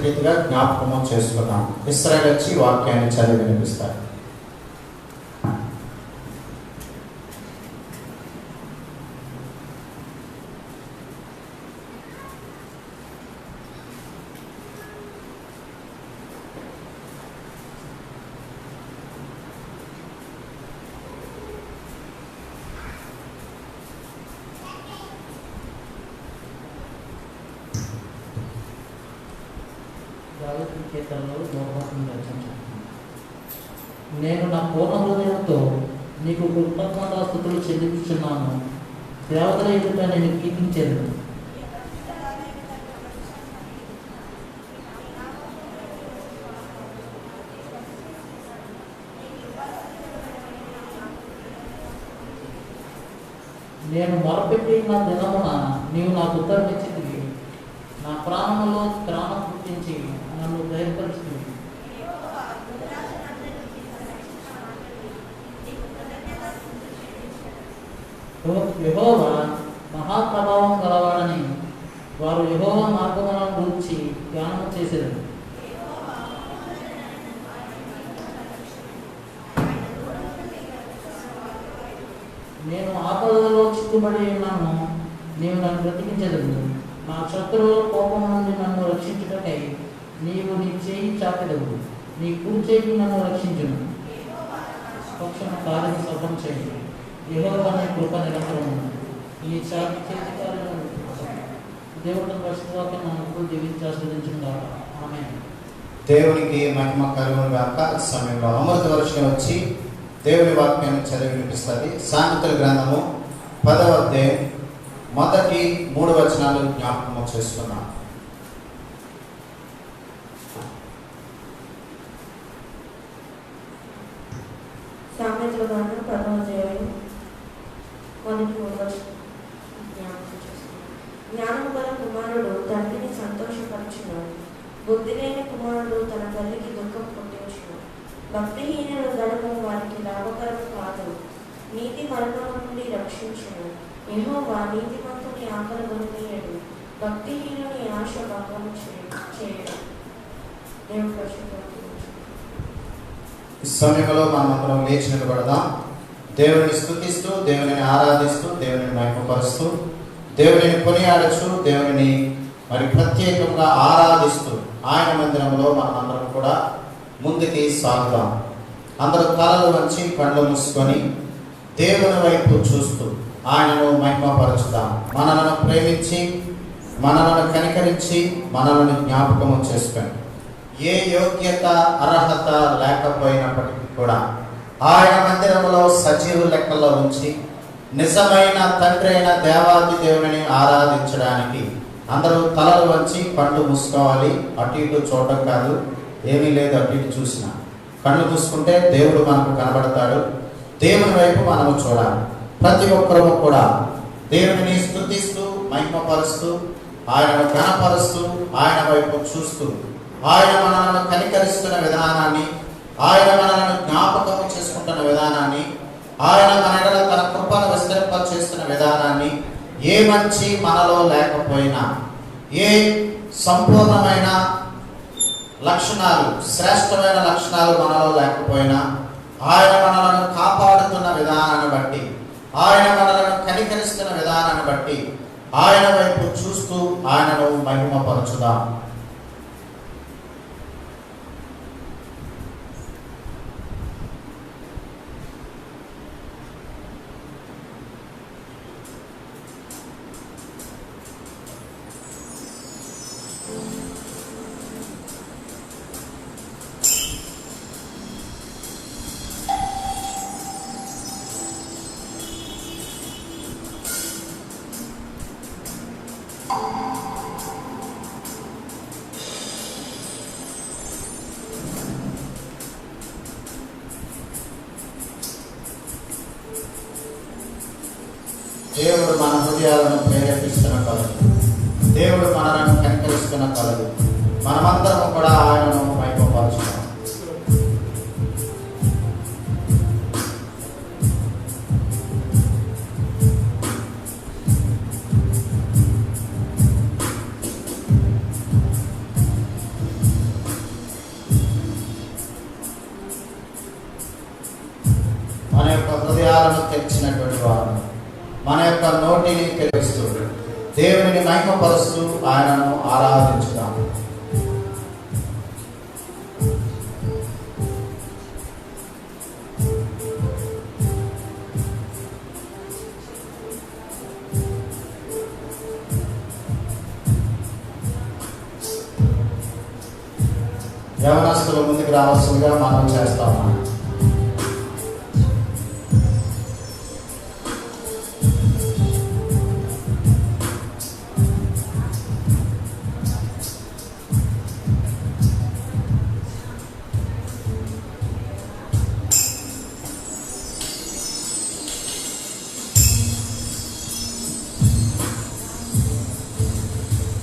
రీతిగా జ్ఞాపకం చేసుకున్నాం. ఇశ్రాయేలు వచ్చి వాక్యాన్ని చదివి వినిపిస్తారు. నేను నా పూర్ణ హృదయంతో నీకు కృతజ్ఞతాస్తుతులు చెల్లించుచున్నాను. దేవతల ఎదుట నేను కీర్తించెదను. నేను మొరపెట్టిన దినమున నీవు నాకు ఉత్తరమిచ్చితివి. నా ప్రాణములో త్రాణం పుట్టించి నన్ను ధైర్యపరుస్తుంది. యెహోవా మహాప్రభావం గలవాడని వారు యెహోవా మార్గములను గురించి ధ్యానం చేసేది. నేను ఆపదలో చిక్కుబడి ఉన్నాను, నీవు నన్ను బ్రతికించలేదు. నా శత్రువుల కోపం నుండి నన్ను రక్షించుటకై నీవు నీ చేయి చాపెదవు. నీ కుడి చేయి నన్ను రక్షించును. పక్షణ కార్యం సఫలం చేయి. యెహోవా నీ కృప నిరంతరం. ఈ చేతి కార్యం దేవుడు పరిశుద్ధవాక్యం మనకు దీవించి ఆశీర్వదించును. ఆమేన్. దేవునికి మహిమ కలుగును గాక. సమయంలో అమృత వర్షం వచ్చి దేవుని వాక్యాన్ని చదివి వినిపిస్తుంది. సామెతల గ్రంథము 10వ అధ్యాయం మొదటి 3 వచనాలు జ్ఞాపకం చేసుకున్నాం. సామెతల గ్రంథం 10వ అధ్యాయం మొదటి 3 వచనం జ్ఞాపకం చేసుకున్నాం. జ్ఞానము గల కుమారుడు తండ్రిని సంతోషపరచును. బుద్ధి లేని కుమారుడు తన తల్లికి దుఃఖం పుట్టించును. భక్తిహీనుల ధనము వారికి లాభకరం కాదు. నీతి మరణము నుండి రక్షించును. యెహోవా నీతిమంతుని ఆకలి గొనియడు. భక్తిహీనుని ఆశ భంగము చేయడు. దేవుని పరిశుద్ధ సమయంలో మనమందరం లేచి నిలబడదాం. దేవుని స్తుతిస్తూ, దేవుని ఆరాధిస్తూ, దేవుని మహిమపరుస్తూ, దేవుని కొనియాడుచు, దేవుని మరి ప్రత్యేకంగా ఆరాధిస్తూ ఆయన మందిరంలో మనమందరం కూడా ముందుకి సాగుదాం. అందరూ తలలు వంచి కళ్ళు మూసుకొని దేవుని వైపు చూస్తూ ఆయనను మహిమపరచుదాం. మనలను ప్రేమించి, మనలను కనికరించి, మనలను జ్ఞాపకము చేసుకొని ఏ యోగ్యత అర్హత లేకపోయినప్పటికీ కూడా ఆయన మందిరంలో సజీవు లెక్కల్లో ఉంచి నిజమైన తండ్రి అయిన దేవాది దేవుని ఆరాధించడానికి అందరూ తలలు వంచి కళ్ళు మూసుకోవాలి. అటు ఇటు చూడడం కాదు, ఏమీ లేదు. అటు ఇటు చూసినా కళ్ళు మూసుకుంటే దేవుడు మనకు కనబడతాడు. దేవుని వైపు మనము చూడాలి. ప్రతి ఒక్కరము కూడా దేవుని స్తుతిస్తూ, మహిమపరుస్తూ, ఆయనను ఘనపరుస్తూ, ఆయన వైపు చూస్తూ, ఆయన మనలను కనికరిస్తున్న విధానాన్ని, ఆయన మనలను జ్ఞాపకం చేసుకుంటున్న విధానాన్ని, ఆయన మన ఎడల తన కృపను విస్తరింప చేస్తున్న విధానాన్ని, ఏ మంచి మనలో లేకపోయినా, ఏ సంపూర్ణమైన లక్షణాలు, శ్రేష్టమైన లక్షణాలు మనలో లేకపోయినా, ఆయన మనలను కాపాడుతున్న విధానాన్ని బట్టి, ఆయన మనలను కనికరిస్తున్న విధానాన్ని బట్టి ఆయన వైపు చూస్తూ ఆయనను మహిమపరచుదాం. దేవుడు మన హృదయాలను ప్రేరేపిస్తున్న కలదు, దేవుడు మనలను కనికరిస్తున్న కలదు. మనమందరం కూడా ఆయనను మహిమపరచుదాం. దేవుని మహిమపరుస్తూ ఆయనను ఆరాధించుదాం. యవనస్తులు ముందుకు రావాల్సిందిగా మనం చేస్తాము.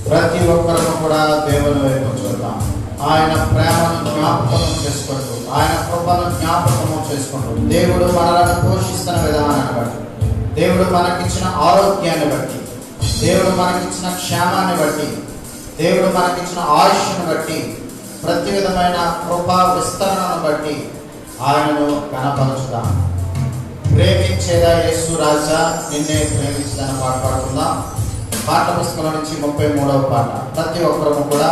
ప్రతి ఒక్కరూ కూడా దేవుని వైపు చూద్దాం. ఆయన ప్రేమను జ్ఞాపకం చేసుకుంటూ, ఆయన కృపను జ్ఞాపకము చేసుకుంటూ, దేవుడు మనలను పోషిస్తున్న విధానాన్ని బట్టి, దేవుడు మనకిచ్చిన ఆరోగ్యాన్ని బట్టి, దేవుడు మనకిచ్చిన క్షేమాన్ని బట్టి, దేవుడు మనకిచ్చిన ఆయుష్ను బట్టి, ప్రతి విధమైన కృపా విస్తరణను బట్టి ఆయనను కనపరుచుదాం. ప్రేమించేదా యేసు రాజా నిన్నే ప్రేమించదని పాట పాడుకుందాం. పాట పుస్తకం నుంచి 33వ పాట. ప్రతి ఒక్కరూ కూడా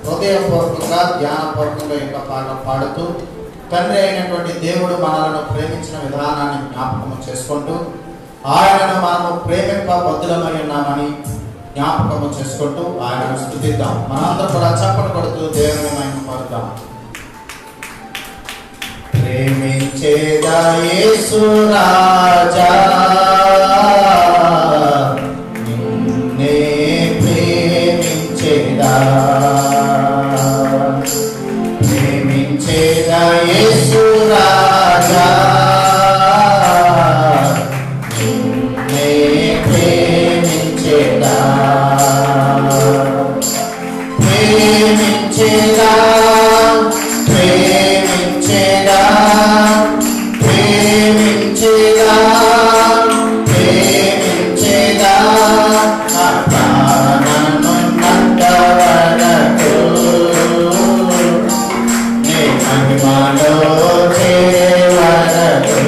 హృదయపూర్వకంగా ధ్యానపూర్వకంగా యొక్క పాట పాడుతూ తండ్రి అయినటువంటి దేవుడు మనలను ప్రేమించిన విధానాన్ని జ్ఞాపకం చేసుకుంటూ ఆయనను మనము ప్రేమింప బద్దులమై ఉన్నామని జ్ఞాపకము చేసుకుంటూ ఆయనను స్తుతిద్దాం. మనందరం కూడా చప్పట్లు కొడుతూ దేవుని మహిమపరుద్దాం. ప్రేమించేదా యేసు రాజా నిన్నే ప్రేమించేదా, ప్రేమించేదా యేసు రాజా నిన్నే ప్రేమించేదా, ప్రేమించేదా, ప్రేమించేదా, ప్రేమించేదా, ప్రేమించేదా నా ప్రాణమున్నంత వరకు నీ మహిమలో చేరే వరకు.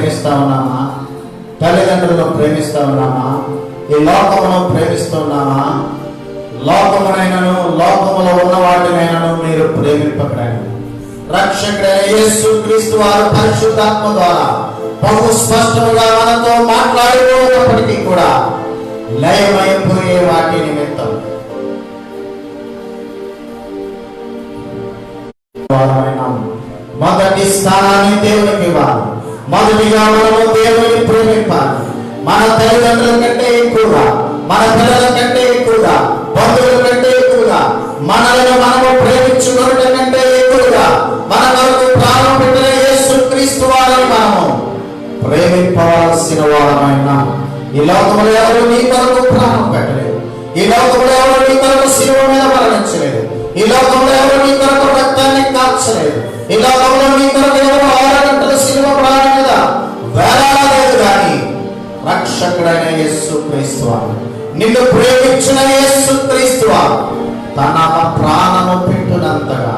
ప్రేమిస్తా ఉన్నామా? తల్లిదండ్రులను ప్రేమిస్తా ఉన్నామా? ఈ లోకమును ప్రేమిస్తూ ఉన్నామా? లోకమునైనను లోకములో ఉన్న వాటినైనను మీరు ప్రేమింపకండి. రక్షకుడైన యేసు క్రీస్తు వారు పరిశుద్ధాత్మ ద్వారా బహు స్పష్టముగా మనతో మాట్లాడినప్పటికీ కూడా లయమైపోయే వాటి నిమిత్తం మొదటి స్థానాన్ని దేవునికి ఇవ్వాలి. మొదటిగా మనము దేవుని ప్రేమింపాలి. మన తల్లిదండ్రుల కంటే ఎక్కువగా, మన పిల్లల కంటే ఎక్కువగా, బంధువుల కంటే ఎక్కువగా, మనలను మనము ప్రేమించుకోవడం కంటే ఎక్కువగా మన కొరకు ప్రాణం పెట్టిన యేసు క్రీస్తు వారిని మనము ప్రేమింపవలసిన వారమైన. ఈ లోకంలో ఎవరు నీ కొరకు ప్రాణం పెట్టలేదు. ఈ లోకంలో ఎవరు నీ కొరకు శిలువ మీద మరణించలేదు. ఈ లోకంలో ఎవరు నీ కొరకు రక్తాన్ని కాల్చలేదు. ఈ లోకంలో నీ కొరకు ఎవరు 6 గంటల శిలువ ప్రాణం మీద వేలాడలేదు. కానీ రక్షకుడైన యేసు క్రీస్తు వారు, నిన్ను ప్రేమించిన యేసు క్రీస్తు వారు తన ప్రాణము పెట్టునంతగా,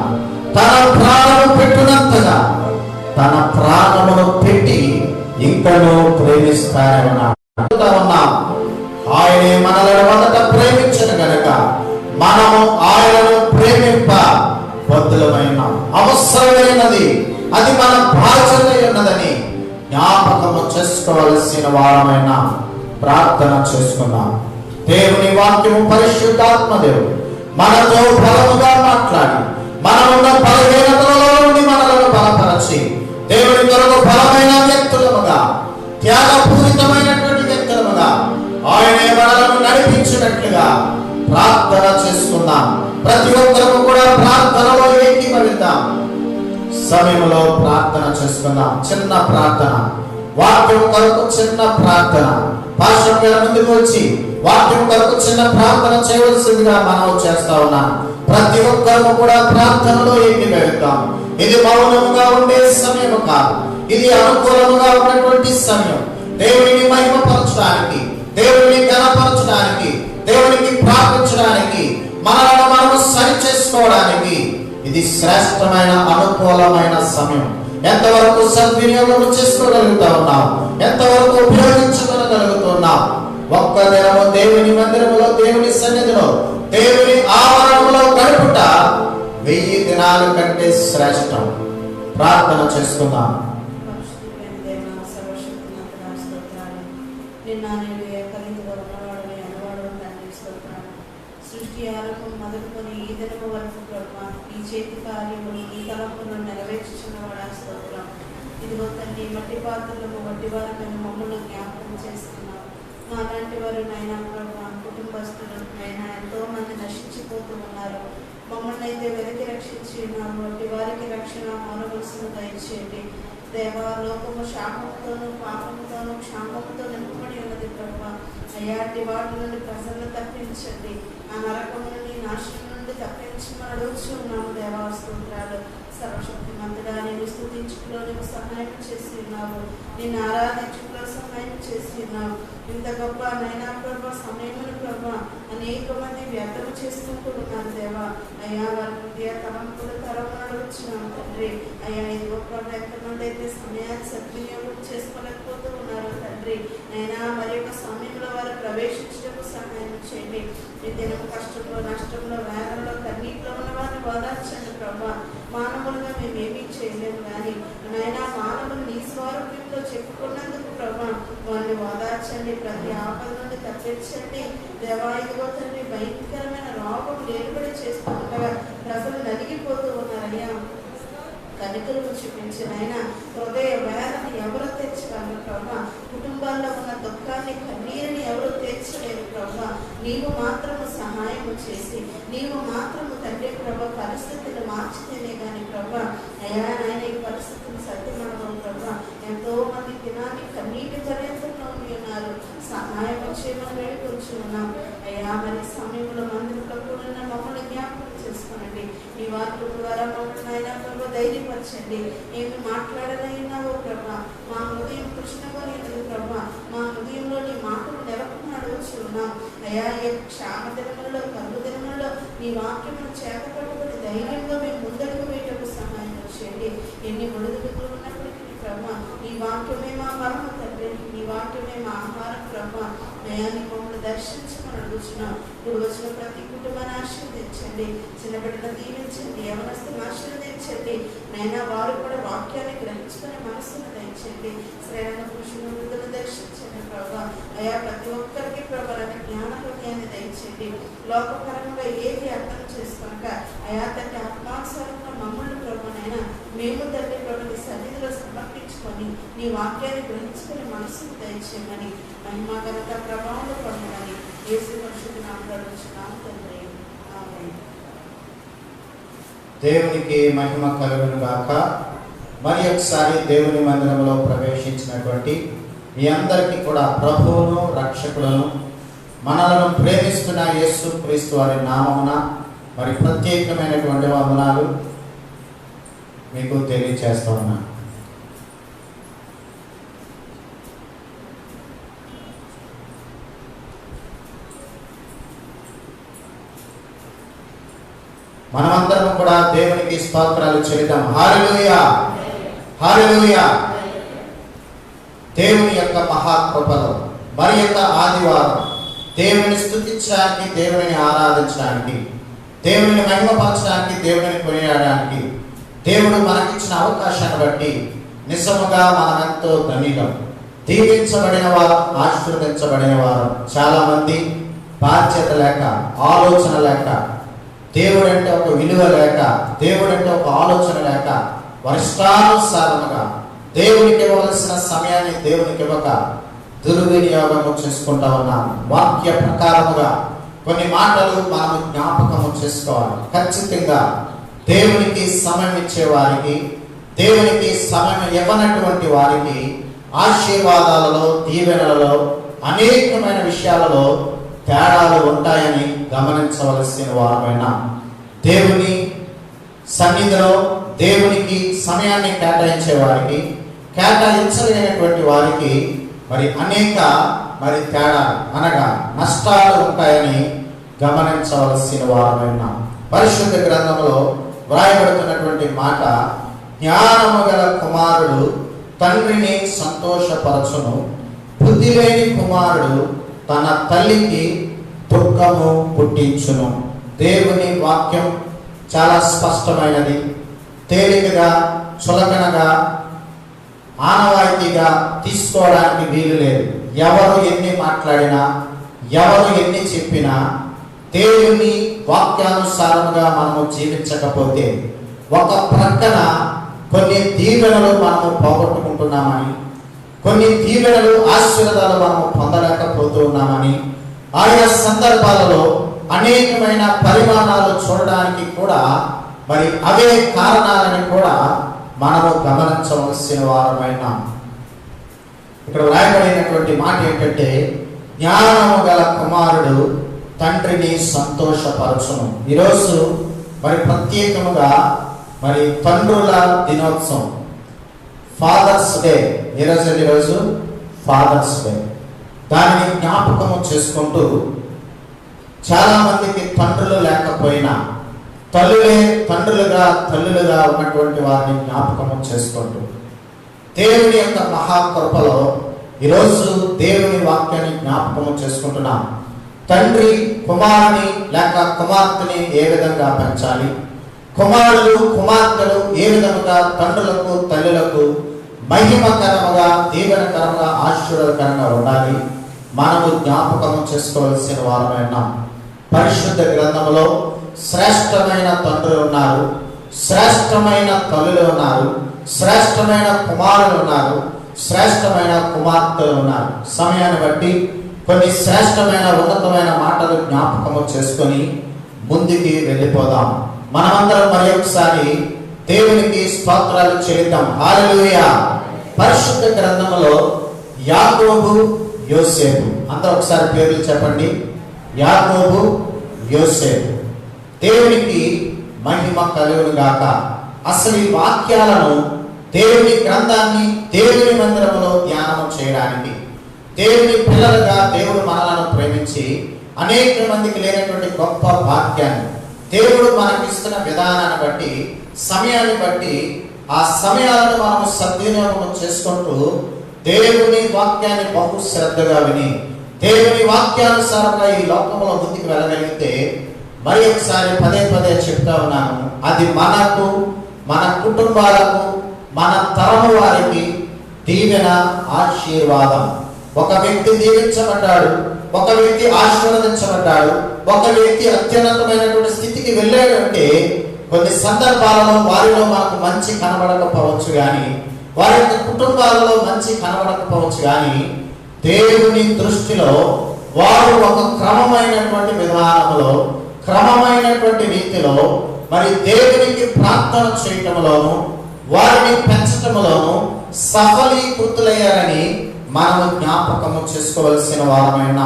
తన ప్రాణము పెట్టునంతగా, తన ప్రాణమును పెట్టి ఇంకనూ ప్రేమిస్తారని ఉన్నాం. ఆయనే మనలను మొదట ప్రేమించను గనుక మనము ఆయనను ప్రేమింప బద్ధులమైన అవసరమైనది, అది మన బాధ్యత ఉన్నదని జ్ఞాపకము చేసుకోవలసిన వారమైన ప్రార్థన చేసుకున్నాం. దేవుని వాక్యము పరిశుద్ధాత్మ దేవుడు మనతో బలముగా మాట్లాడి మనమున్న బలహీనతలలో నుండి మనలను బలపరచి దేవుని కొరకు బలమైన వ్యక్తులముగా, త్యాగపూరితమైనటువంటి వ్యక్తులముగా ఆయనే మనలను నడిపించినట్లుగా ప్రార్థన చేసుకుందాం. ప్రతి ఒక్కరు కూడా ప్రార్థనలో ఏకీభవిద్దాం. సమయంలో ప్రార్థన చేసుకుందాం. చిన్న ప్రార్థన, వాక్యం కొరకు చిన్న ప్రార్థన. పాస్టర్ ముందుకు వచ్చి వాక్యం కొరకు చిన్న ప్రార్థన చేయవలసిందిగా మనం చేస్తా ఉన్నాం. ప్రతి ఒక్కరు కూడా ప్రార్థనలో ఏకీభవిద్దాం. ఇది మౌనముగా ఉండే సమయం కాదు, ఇది అనుకూలముగా ఉన్నటువంటి సమయం. దేవుడిని మహిమపరచడానికి, దేవుడిని ఘనపరచడానికి, దేవునికి ప్రార్థించడానికి, మనలను మనము సరి చేసుకోవడానికి ఇది శ్రేష్టమైన అనుకూలమైన సమయం. ఎంతవరకు సద్వినియోగం చేసుకోగలుగుతా ఉన్నాం, ఎంతవరకు ఉపయోగించుకోగలుగుతున్నాం. ఒక్క దినము దేవుని మందిరములో, దేవుని సన్నిధిలో, దేవుని ఆవరణములో గడుపుట 1000 దినాల కంటే శ్రేష్టం. ప్రార్థన చేసుకుందాం. సృష్టి ఆరంభం మొదలుకొని ఈ దినము వరకు ప్రభా ఈ చేతి కార్యములు ఈ తలంపులను నెరవేర్చుచున్నవాడా స్తోత్రం. ఇదిగో తండ్రి, మట్టి పాత్రలకు వడ్డి వారమైన మమ్మల్ని జ్ఞాపకం చేస్తున్నాం. మాలాంటి వారు నైనా ప్రభా కుటుంబస్తులు నైనా ఎంతో మంది నశించిపోతూ ఉన్నారు. మమ్మల్ని అయితే వెతికి రక్షించి ఉన్నాము. వడ్డి వారికి రక్షణ మానవలసిన దయచేయండి దేవా. లోకము శాపముతోనూ పాపముతోనూ క్షామముతో నింపబడి ఉన్నది ప్రభా. అయ్యాటి వాటి నుండి ప్రజలను తప్పించండి, ఆ నరకము నుండి నాశనం నుండి తప్పించమని అడుగుచూ ఉన్నాము దేవా. స్తోత్రాలు. సర్వశక్తి మంతుడా, నేను స్తుతించుకులో నీకు సహాయం చేసి ఉన్నావు, నిన్ను ఆరాధించుకులో సహాయం చేసి ఉన్నావు. ఇంత గొప్ప నైనా ప్రభా సమయమును ప్రభా అనేక మంది వ్యర్థం చేసుకుంటూ ఉన్నారు దేవా. అయ్యా వారి హృదయ తలంపులు తరమని అడుగుచున్నాము తండ్రి. అయ్యా ఇదిగో ప్రభా ఎంతమంది అయితే సమయాన్ని సద్వినియోగం చేసుకోలేకపోతూ ఉన్నారు తండ్రి. నైనా మరి యొక్క సమయంలో వారు ప్రవేశించడానికి సహాయం చేయండి. ఈ దినం కష్టంలో, నష్టంలో, వేదనలో, కన్నీటిలో ఉన్న వారిని ఓదార్చండి ప్రభా. మానవులుగా మేమేమీ చేయలేము కానీ నైనా మానవులు నీ స్వరూపంలో చెప్పుకున్నందుకు ప్రభా వారిని ఓదార్చండి. ప్రతి ఆపద నుండి తప్పించండి దేవా. ఇదిగో తండ్రి, భయంకరమైన రోగం నిలబడి చేస్తూ ఉండగా ప్రజలు నలిగిపోతూ ఉన్నారయ్యా. కనికలను చూపించిన ఆయన హృదయ వేదన ఎవరు తెచ్చగలరు ప్రభా. కుటుంబాల్లో ఉన్న దుఃఖాన్ని, కన్నీరుని ఎవరు తీర్చలేరు ప్రభా. నీవు మాత్రము సహాయము చేసి, నీవు మాత్రము తండ్రి ప్రభా పరిస్థితిని మార్చితేనే కానీ ప్రభా అయ్యా నాయన ఈ పరిస్థితిని సత్యమడము ప్రభా. ఎంతో మంది దినాన్ని కన్నీటి పర్యంతంలో ఉన్నారు. సహాయం చేయమని వేడుకొంచు ఉన్నాం అయ్యా. మరి సమయంలో మందిరంలో కూడా మమ్మల్ని జ్ఞాపకం చేసుకోనండి. ఈ వాక్యం ద్వారా మమ్మల్ని అయినా ప్రభా ధైర్యపరచండి. ఏమి మాట్లాడనైనావో ప్రభా మా హృదయం కృష్ణగోలేదు ప్రభా. మా హృదయంలో నీ మాటలు నెలకొని అడవచ్చు ఉన్నాం అయ్యా. ఈ క్షామ దినములలో, కరువు దినములలో నీ వాక్యమును చేతపట్టుకుని ధైర్యంగా మేము ముందడుగు వేయటకు సహాయం చేయండి. ఎన్ని ఒడిదుడుకులు ఉన్నప్పటికీ ప్రభా ఈ వాక్యమే మా పరమ తండ్రి, నీ వాక్యమే మా ఆహారం ప్రభా. నయాన్ని మమ్మల్ని దర్శించమని అడుగుతున్నాం. ఇప్పుడు వచ్చిన ప్రతి కుటుంబాన్ని ఆశీర్వదించండి, చిన్న బిడ్డను దీవించండి, యవనస్తులను ఆశీర్వదించండి. నైనా వారు కూడా వాక్యాన్ని గ్రహించుకునే మనస్సును దయచండి. శ్రేణ పురుషులను వృద్ధులను దర్శించండి ప్రభా. అయా ప్రతి ఒక్కరికి ప్రభా జ్ఞాన హృదయాన్ని దయచండి. లోకపరంగా ఏది అర్థం చేసుకొనక అయా తండ్రి ఆత్మానుసారంగా మమ్మల్ని ప్రభునైనా మేము తండ్రి ప్రభుని సన్నిధిలో సమర్పించుకొని నీ వాక్యాన్ని గ్రహించుకునే మనసును దయచేయమని మహిమా ఘనత ప్రభావం పొందమని యేసు పరిశుద్ధ నామములో అడుగుచున్నాము తండ్రి. ఆమేన్. దేవునికి మహిమ కలుగును గాక. మరి ఒకసారి దేవుని మందిరంలో ప్రవేశించినటువంటి మీ అందరికీ కూడా ప్రభువును రక్షకులను మనలను ప్రేమిస్తున్న యేసు క్రీస్తు వారి నామమున మరి ప్రత్యేకమైనటువంటి వందనాలు మీకు తెలియచేస్తా ఉన్నాను. మనమందరం కూడా దేవునికి స్తోత్రాలు చెల్లిద్దాం. హల్లెలూయా, హల్లెలూయా. దేవుని యొక్క మహాకృపలో మరి యొక్క ఆదివారం దేవుని స్తుతించడానికి, దేవుని ఆరాధించడానికి, దేవుని మహిమపరచడానికి, దేవుని కొనియాడడానికి దేవుడు మనకిచ్చిన అవకాశాన్ని బట్టి నిజముగా మనమెంతో ధనిలం. దీవించబడిన వారు, ఆశీర్వదించబడిన వారు. చాలా మంది బాధ్యత లేక, ఆలోచన లేక, దేవుడంటే ఒక విలువ లేక, దేవుడంటే ఒక ఆలోచన లేక, వర్షానుసారముగా దేవునికి ఇవ్వవలసిన సమయాన్ని దేవునికి ఇవ్వక దుర్వినియోగము చేసుకుంటా ఉన్నాము. వాక్య ప్రకారముగా కొన్ని మాటలు మనము జ్ఞాపకము చేసుకోవాలి. ఖచ్చితంగా దేవునికి సమయం ఇచ్చే వారికి, దేవునికి సమయం ఇవ్వనటువంటి వారికి ఆశీర్వాదాలలో, దీవెనలలో, అనేకమైన విషయాలలో తేడాలు ఉంటాయని గమనించవలసిన వారమైన దేవుని సన్నిధిలో దేవునికి సమయాన్ని కేటాయించే వారికి, కేటాయించలేనటువంటి వారికి మరి అనేక తేడా అనగా నష్టాలు ఉంటాయని గమనించవలసిన వారమైన పరిశుద్ధ గ్రంథంలో వ్రాయబడుతున్నటువంటి మాట, జ్ఞానము గల కుమారుడు తండ్రిని సంతోషపరచును, బుద్ధి లేని కుమారుడు తన తల్లికి దుఃఖము పుట్టించును. దేవుని వాక్యం చాలా స్పష్టమైనది. తేలికగా, చులకనగా, ఆనవాయితీగా తీసుకోవడానికి వీలు లేదు. ఎవరు ఎన్ని మాట్లాడినా, ఎవరు ఎన్ని చెప్పినా, దేవుని వాక్యానుసారముగా మనము జీవించకపోతే ఒక ప్రక్కన కొన్ని దీవెనలు మనము పోగొట్టుకుంటున్నామని, కొన్ని దీవెనలు, ఆశీర్వాదాలు మనము పొందలేకపోతూ ఉన్నామని, ఆయా సందర్భాలలో అనేకమైన పరిమాణాలు చూడడానికి కూడా మరి అవే కారణాలని కూడా మనము గమనించవలసిన వారమైన ఇక్కడ వ్రాయబడినటువంటి మాట ఏంటంటే, జ్ఞానము గల కుమారుడు తండ్రిని సంతోషపరచును. ఈరోజు మరి ప్రత్యేకముగా మరి తండ్రుల దినోత్సవం, ఫాదర్స్ డే. ఈరోజు ఫాదర్స్ డే. దానిని జ్ఞాపకము చేసుకుంటూ చాలా మందికి తండ్రులు లేకపోయినా తల్లులుగా ఉన్నటువంటి వారిని జ్ఞాపకము చేసుకుంటూ దేవుని యొక్క మహాకృపలో ఈరోజు దేవుని వాక్యాన్ని జ్ఞాపకము చేసుకుంటున్నాం. తండ్రి కుమారుని లేక కుమార్తెని ఏ విధంగా పెంచాలి, కుమారులు కుమార్తెలు ఏ విధముగా తండ్రులకు తల్లులకు మహిమకరముగా, దీవెనకరంగా, ఆశీర్వాదకరంగా ఉండాలి, మనము జ్ఞాపకము చేసుకోవాల్సిన వారమైన పరిశుద్ధ గ్రంథంలో శ్రేష్టమైన తండ్రులు ఉన్నారు, శ్రేష్టమైన తల్లులు ఉన్నారు, శ్రేష్టమైన కుమారులు ఉన్నారు, శ్రేష్టమైన కుమార్తెలు ఉన్నారు. సమయాన్ని బట్టి కొన్ని శ్రేష్టమైన ఉన్నతమైన మాటలు జ్ఞాపకము చేసుకొని ముందుకి వెళ్ళిపోదాం. మనమందరం మరి ఒకసారి దేవునికి స్తోత్రాలు చెల్లిద్దాం. హల్లెలూయా. పరిశుద్ధ గ్రంథంలో యాకోబు, యోసేపు, అందరూ ఒకసారి పేర్లు చెప్పండి. యాకోబు, యోసేపు. దేవునికి మహిమ కలుగును గాక. అసలు ఈ వాక్యాలను, దేవుని గ్రంథాన్ని దేవుని మందిరంలో ధ్యానం చేయడానికి, దేవుని పిల్లలుగా దేవుడు మనలను ప్రేమించి అనేక మందికి లేనటువంటి గొప్ప భాగ్యాన్ని దేవుడు మనకిస్తున్న విధానాన్ని బట్టి, సమయాన్ని బట్టి ఆ సమయాలను మనము సద్వినియోగం చేసుకుంటూ దేవుని వాక్యాన్ని బహు శ్రద్ధగా విని దేవుని వాక్యానుసారంగా ఈ లోకంలో ముందుకు వెళ్ళగలిగితే, మరి ఒకసారి పదే పదే చెప్తా ఉన్నాను, అది మనకు, మన కుటుంబాలకు, మన తరము వారికి దీవెన, ఆశీర్వాదం. ఒక వ్యక్తి దీవించబడ్డాడు, ఒక వ్యక్తి ఆశీర్వదించబడ్డాడు, ఒక వ్యక్తి అత్యున్నతమైనటువంటి స్థితికి వెళ్ళాడు అంటే కొన్ని సందర్భాలలో వారిలో మనకు మంచి కనబడకపోవచ్చు కానీ, వారి యొక్క కుటుంబాలలో మంచి కనబడకపోవచ్చు కానీ, దేవుని దృష్టిలో వారు ఒక క్రమమైనటువంటి విధానంలో, క్రమమైనటువంటి రీతిలో మరి దేవునికి ప్రార్థన చేయటంలోను, వారిని పెంచటంలోను సఫలీకృతులయ్యారని మనము జ్ఞాపకము చేసుకోవలసిన వారమైన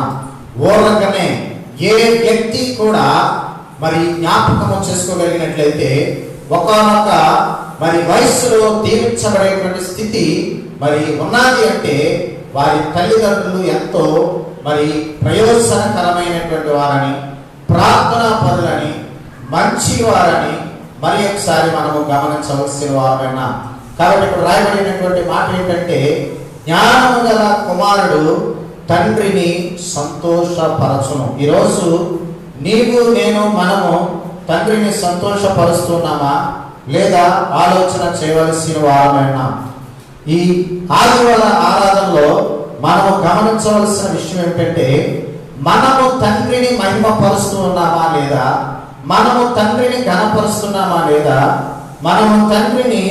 ఓరకనే ఏ వ్యక్తి కూడా మరి జ్ఞాపకము చేసుకోగలిగినట్లయితే ఒకానొక మరి వయస్సులో దీవించబడేటువంటి స్థితి మరి ఉన్నది అంటే వారి తల్లిదండ్రులు ఎంతో మరి ప్రయోజనకరమైనటువంటి వారని, ప్రార్థనా పరులని, మంచి వారని మరి ఒకసారి మనము గమనించవలసిన వారమైనా. కాబట్టి ఇప్పుడు రాయబడినటువంటి మాట ఏంటంటే, జ్ఞానము గల కుమారుడు తండ్రిని సంతోషపరచును. ఈరోజు నీవు, నేను, మనము తండ్రిని సంతోషపరుస్తున్నామా లేదా ఆలోచన చేయవలసిన వారమైనా. ఈ ఆదివార ఆరాధనలో మనము గమనించవలసిన విషయం ఏమిటంటే, మనము తండ్రిని మహిమపరుస్తూ ఉన్నామా లేదా, మనము తండ్రిని ఘనపరుస్తున్నామా లేదా, మనము తండ్రిని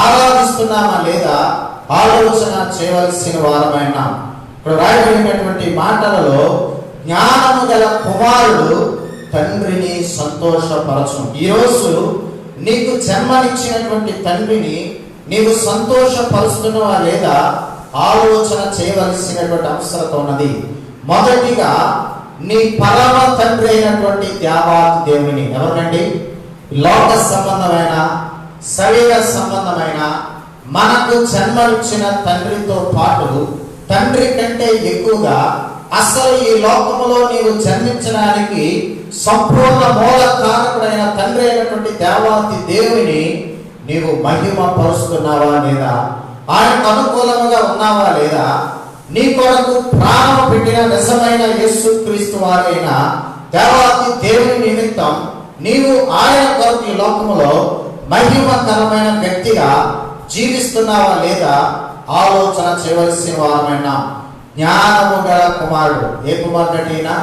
ఆరాధిస్తున్నామా లేదా ఆలోచన చేయవలసిన వారమైనా. ఇప్పుడు రాయబడినటువంటి మాటలలో జ్ఞానము గల కుమారుడు తండ్రిని సంతోషపరచును. ఈరోజు నీకు జన్మనిచ్చినటువంటి తండ్రిని నీవు సంతోషపరుస్తున్నావా లేదా ఆలోచన చేయవలసినటువంటి అవసరం ఉన్నది. మొదటిగా నీ పరమ తండ్రి అయినటువంటి దేవాది దేవుని, ఎవరినండి? లోక సంబంధమైన, శరీర సంబంధమైన మనకు జన్మనిచ్చిన తండ్రితో పాటు తండ్రి కంటే ఎక్కువగా అసలు ఈ లోకములో నీవు జన్మించడానికి సంపూర్ణ మూల కారకుడైన తండ్రి అయినటువంటి దేవాది దేవుని నీవు మహిమ పరుస్తున్నావా లేదా, ఆయనకు అనుకూలముగా ఉన్నావా లేదా, నీ కొరకు ప్రాణం పెట్టిన నిజమైన యేసుక్రీస్తు వారైన దేవాది దేవుని నిమిత్తం నీవు ఆయన కొరకు ఈ లోకములో మహిమకరమైన వ్యక్తిగా జీవిస్తున్నావా లేదా ఆలోచన చేయవలసిన వారమైన జ్ఞానము గల కుమారుడు. ఏ కుమారుడైనా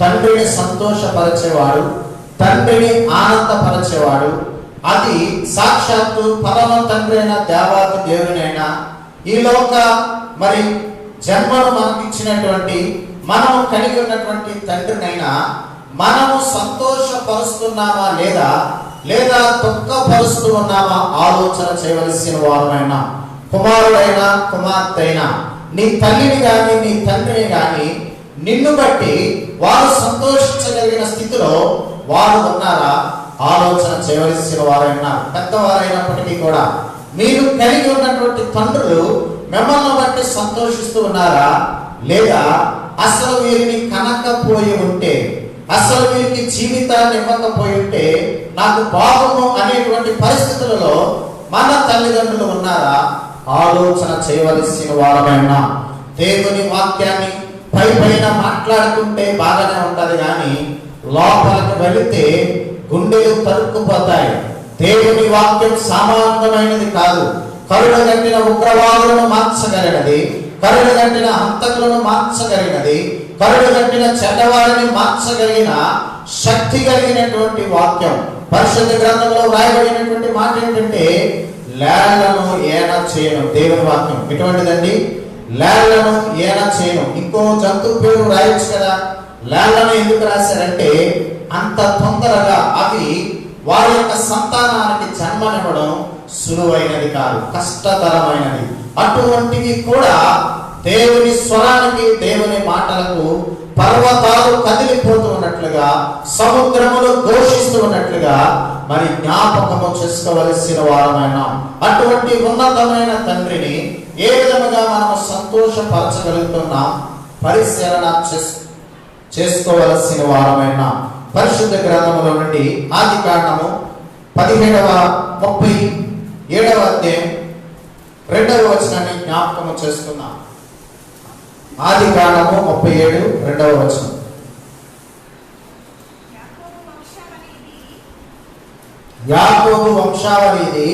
తండ్రిని సంతోషపరిచేవాడు, తండ్రిని ఆనందపరిచేవాడు. అది సాక్షాత్తు పరమ తండ్రి అయిన దేవాది దేవునైనా, ఈ లోక మరి జన్మను మనకిచ్చినటువంటి, మనము కలిగి ఉన్నటువంటి తండ్రినైనా మనము సంతోషపరుస్తున్నామా లేదా, లేదా దుఃఖపరుస్తూ ఉన్నామా ఆలోచన చేయవలసిన వారమైనా. కుమారుడైనా కుమార్తె అయినా, నీ తల్లిని కానీ నీ తండ్రిని కానీ నిన్ను బట్టి వారు సంతోషించగలిగిన స్థితిలో వారు ఉన్నారా ఆలోచన చేయవలసిన వారైనా. పెద్దవారైనప్పటికీ కూడా మీరు కలిగి ఉన్నటువంటి తండ్రులు మిమ్మల్ని బట్టి సంతోషిస్తూ ఉన్నారా లేదా, అసలు వీరిని కనకపోయి ఉంటే, అసలు వీరికి జీవితాన్ని ఇవ్వకపోయి ఉంటే నాకు బాగును అనేటువంటి పరిస్థితులలో మన తల్లిదండ్రులు ఉన్నారా ఆలోచన చేయవలసిన వారమైనా. దేవుని వాక్యాన్ని పైన మాట్లాడుకుంటే బాగానే ఉంటది కానీ లోపలికి వెళితే గుండెలు తరుక్కుపోతాయి. దేవుని వాక్యం సామాన్యమైనది కాదు. కరుడుగట్టిన ఉగ్రవాదులను మార్చగలిగినది, కరుడుగట్టిన హంతకులను మార్చగలిగినది, కరుడుగట్టిన చెడ్డవారిని మార్చగలిగిన శక్తి కలిగినటువంటి వాక్యం. పరిశుద్ధ గ్రంథంలో రాయబడినటువంటి మాట ఏంటంటే, లేళ్లను ఏన చేయను. దేవుని వాక్యం ఎటువంటిదండి? లేళ్లను ఏన చేయను. ఇంకో జంతువు పేరు రాయొచ్చు కదా, లేళ్లను ఎందుకు రాశారంటే అంత తొందరగా అవి వారి యొక్క సంతానానికి జన్మనివ్వడం సులువైనది కాదు, కష్టతరమైనది. అటువంటివి కూడా దేవుని స్వరానికి, దేవుని మాటలకు పర్వతాలు కదిలిపోతూ ఉన్నట్లుగా, సముద్రములు ఘోషిస్తూ ఉన్నట్లుగా మరి జ్ఞాపకము చేసుకోవలసిన వారమైన అటువంటి ఉన్నతమైన తండ్రిని ఏ విధముగా మనము సంతోషపరచగలుగుతున్నాం పరిశీలన చేసుకోవలసిన వారమైన పరిశుద్ధ గ్రంథములో నుండి ఆదికాండము 17వ 37వ అధ్యాయం 2వ వచనాన్ని జ్ఞాపకము చేసుకుందాం. ఆదికాండము 37 2వ వచనం. యాకోబు వంశావళి ఇది.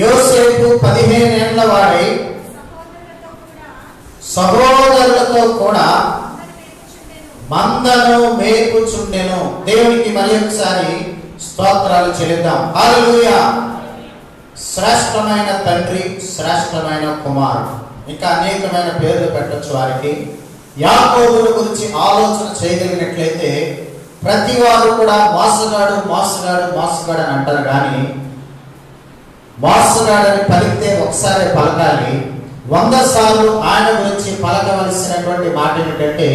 యోసేపు 15 ఏళ్ల వాడై సహోదరులతో కూడా మందను మేపుచుండెను. దేవునికి మరి ఒకసారి స్తోత్రాలు చెల్లిద్దాం. హల్లెలూయా. శ్రేష్టమైన తండ్రి, శ్రేష్టమైన కుమారుడు, ఇంకా అనేకమైన పేర్లు పెట్టొచ్చు వారికి. యాకోబుని గురించి ఆలోచన చేయగలిగినట్లయితే ప్రతి వారు కూడా మోసగాడు మోసగాడు మోసగాడు అని అంటారు, కానీ మోసగాడని పలికితే ఒకసారి పలకాలి. 100 సార్లు ఆయన గురించి పలకవలసినటువంటి మాట ఏమిటంటే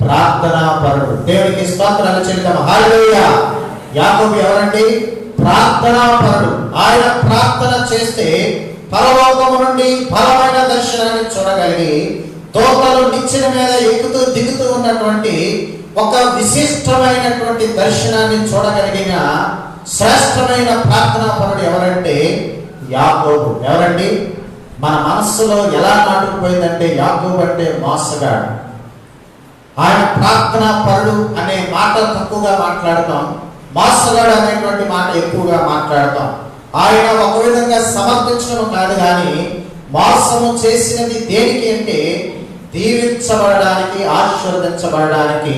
ప్రార్థనా పరుడు. దేవునికి స్తోత్రాలు చెల్లిద్దాం. హల్లెలూయా. యాకోబు ఎవరండి? ప్రార్థనా పరుడు. ఆయన ప్రార్థన చేస్తే పరలోకము నుండి బలమైన దర్శనాన్ని చూడగలిగి దోతలు నిచ్చెన మీద ఎక్కుతూ దిగుతూ ఉన్నటువంటి ఒక విశిష్టమైనటువంటి దర్శనాన్ని చూడగలిగిన శ్రేష్టమైన ప్రార్థనా పరుడు ఎవరంటే యాకోబు. ఎవరండి? మన మనస్సులో ఎలా నాటుకుపోయిందంటే యాకోబు అంటే మోసగాడు. ఆయన ప్రార్థనా పరుడు అనే మాట తక్కువగా మాట్లాడతాం, మోసగాడు అనేటువంటి మాట ఎక్కువగా మాట్లాడతాం. ఆయన ఒక విధంగా సమర్థించడం కాదు, కానీ మోసము చేసినది దేనికి అంటే దీవించబడడానికి, ఆశీర్వదించబడడానికి.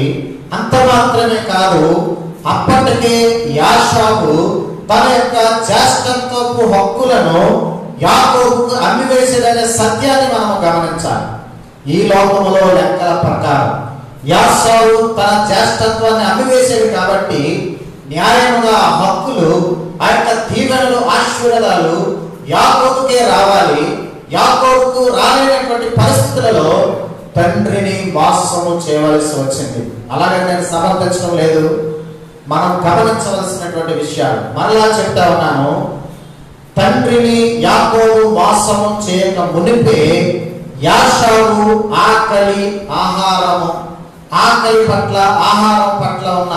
అంత మాత్రమే కాదు, అప్పటికే యాషావు తన యొక్క జ్యేష్ఠత్వపు హక్కులను యాకోబుకు అమ్మివేసేదనే సత్యాన్ని మనం గమనించాలి. ఈ లోకములో లెక్కల ప్రకారం యాషావు తన జ్యేష్ఠత్వాన్ని అమ్మివేసేది కాబట్టి న్యాయముగా హక్కులు, ఆ యొక్క దీవెనలు, ఆశీర్వాదాలు యాకోబుకే రావాలి. యాకోబుకు రాలేనటువంటి పరిస్థితులలో తండ్రిని మోసము చేయవలసి వచ్చింది. అలాగే నేను సమర్థించడం లేదు, మనం గమనించవలసినటువంటి విషయాలు మరలా చెప్తా ఉన్నాను. తండ్రిని యాకోబు మోసము చేయక మునిపే యాషావు ఆకలి పట్ల, ఆహారం పట్ల ఉన్న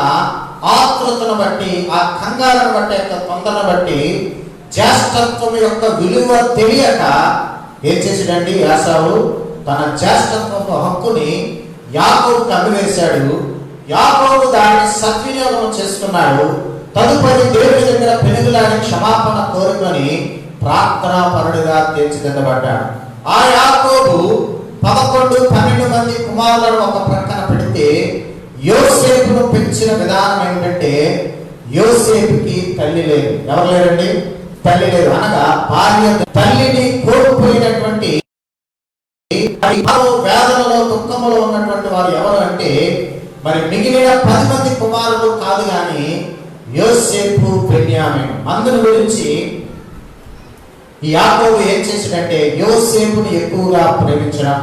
ఆతృతను బట్టి, ఆ కంగారును బట్టి, యొక్క తొందరను బట్టి, జ్యేష్ఠత్వం యొక్క విలువ తెలియక ఏం చేసాడండి యాషావు? తన జ్యేష్ఠత్వపు హక్కుని యాకోబుకు అమ్మివేశాడు. యాకోబు దానిని సద్వినియోగం చేసుకున్నాడు. తదుపరి దేవుని దగ్గర పెనుగులాడి క్షమాపణ కోరుకొని ప్రార్థనా పరుడుగా తీర్చిదిద్దబడ్డాడు. ఆ యాకోబు 11-12 మంది కుమారులను ఒక ప్రక్కన పెడితే యోసేపును పెంచిన విధానం ఏమిటంటే యోసేపుకి తల్లి లేదు. ఎవరు లేరండి? తల్లి లేదు. అనగా భార్య తల్లిని కోల్పోయినటువంటి వేదనలో, దుఃఖములో ఉన్నటువంటి వారు ఎవరు అంటే మరి మిగిలిన 10 మంది కుమారులు కాదు, కానీ యోసేపు, బెన్యామీను. అందుని గురించి యాకోబు ఏం చేశాడంటే యోసేపుని ఎక్కువగా ప్రేమించడం,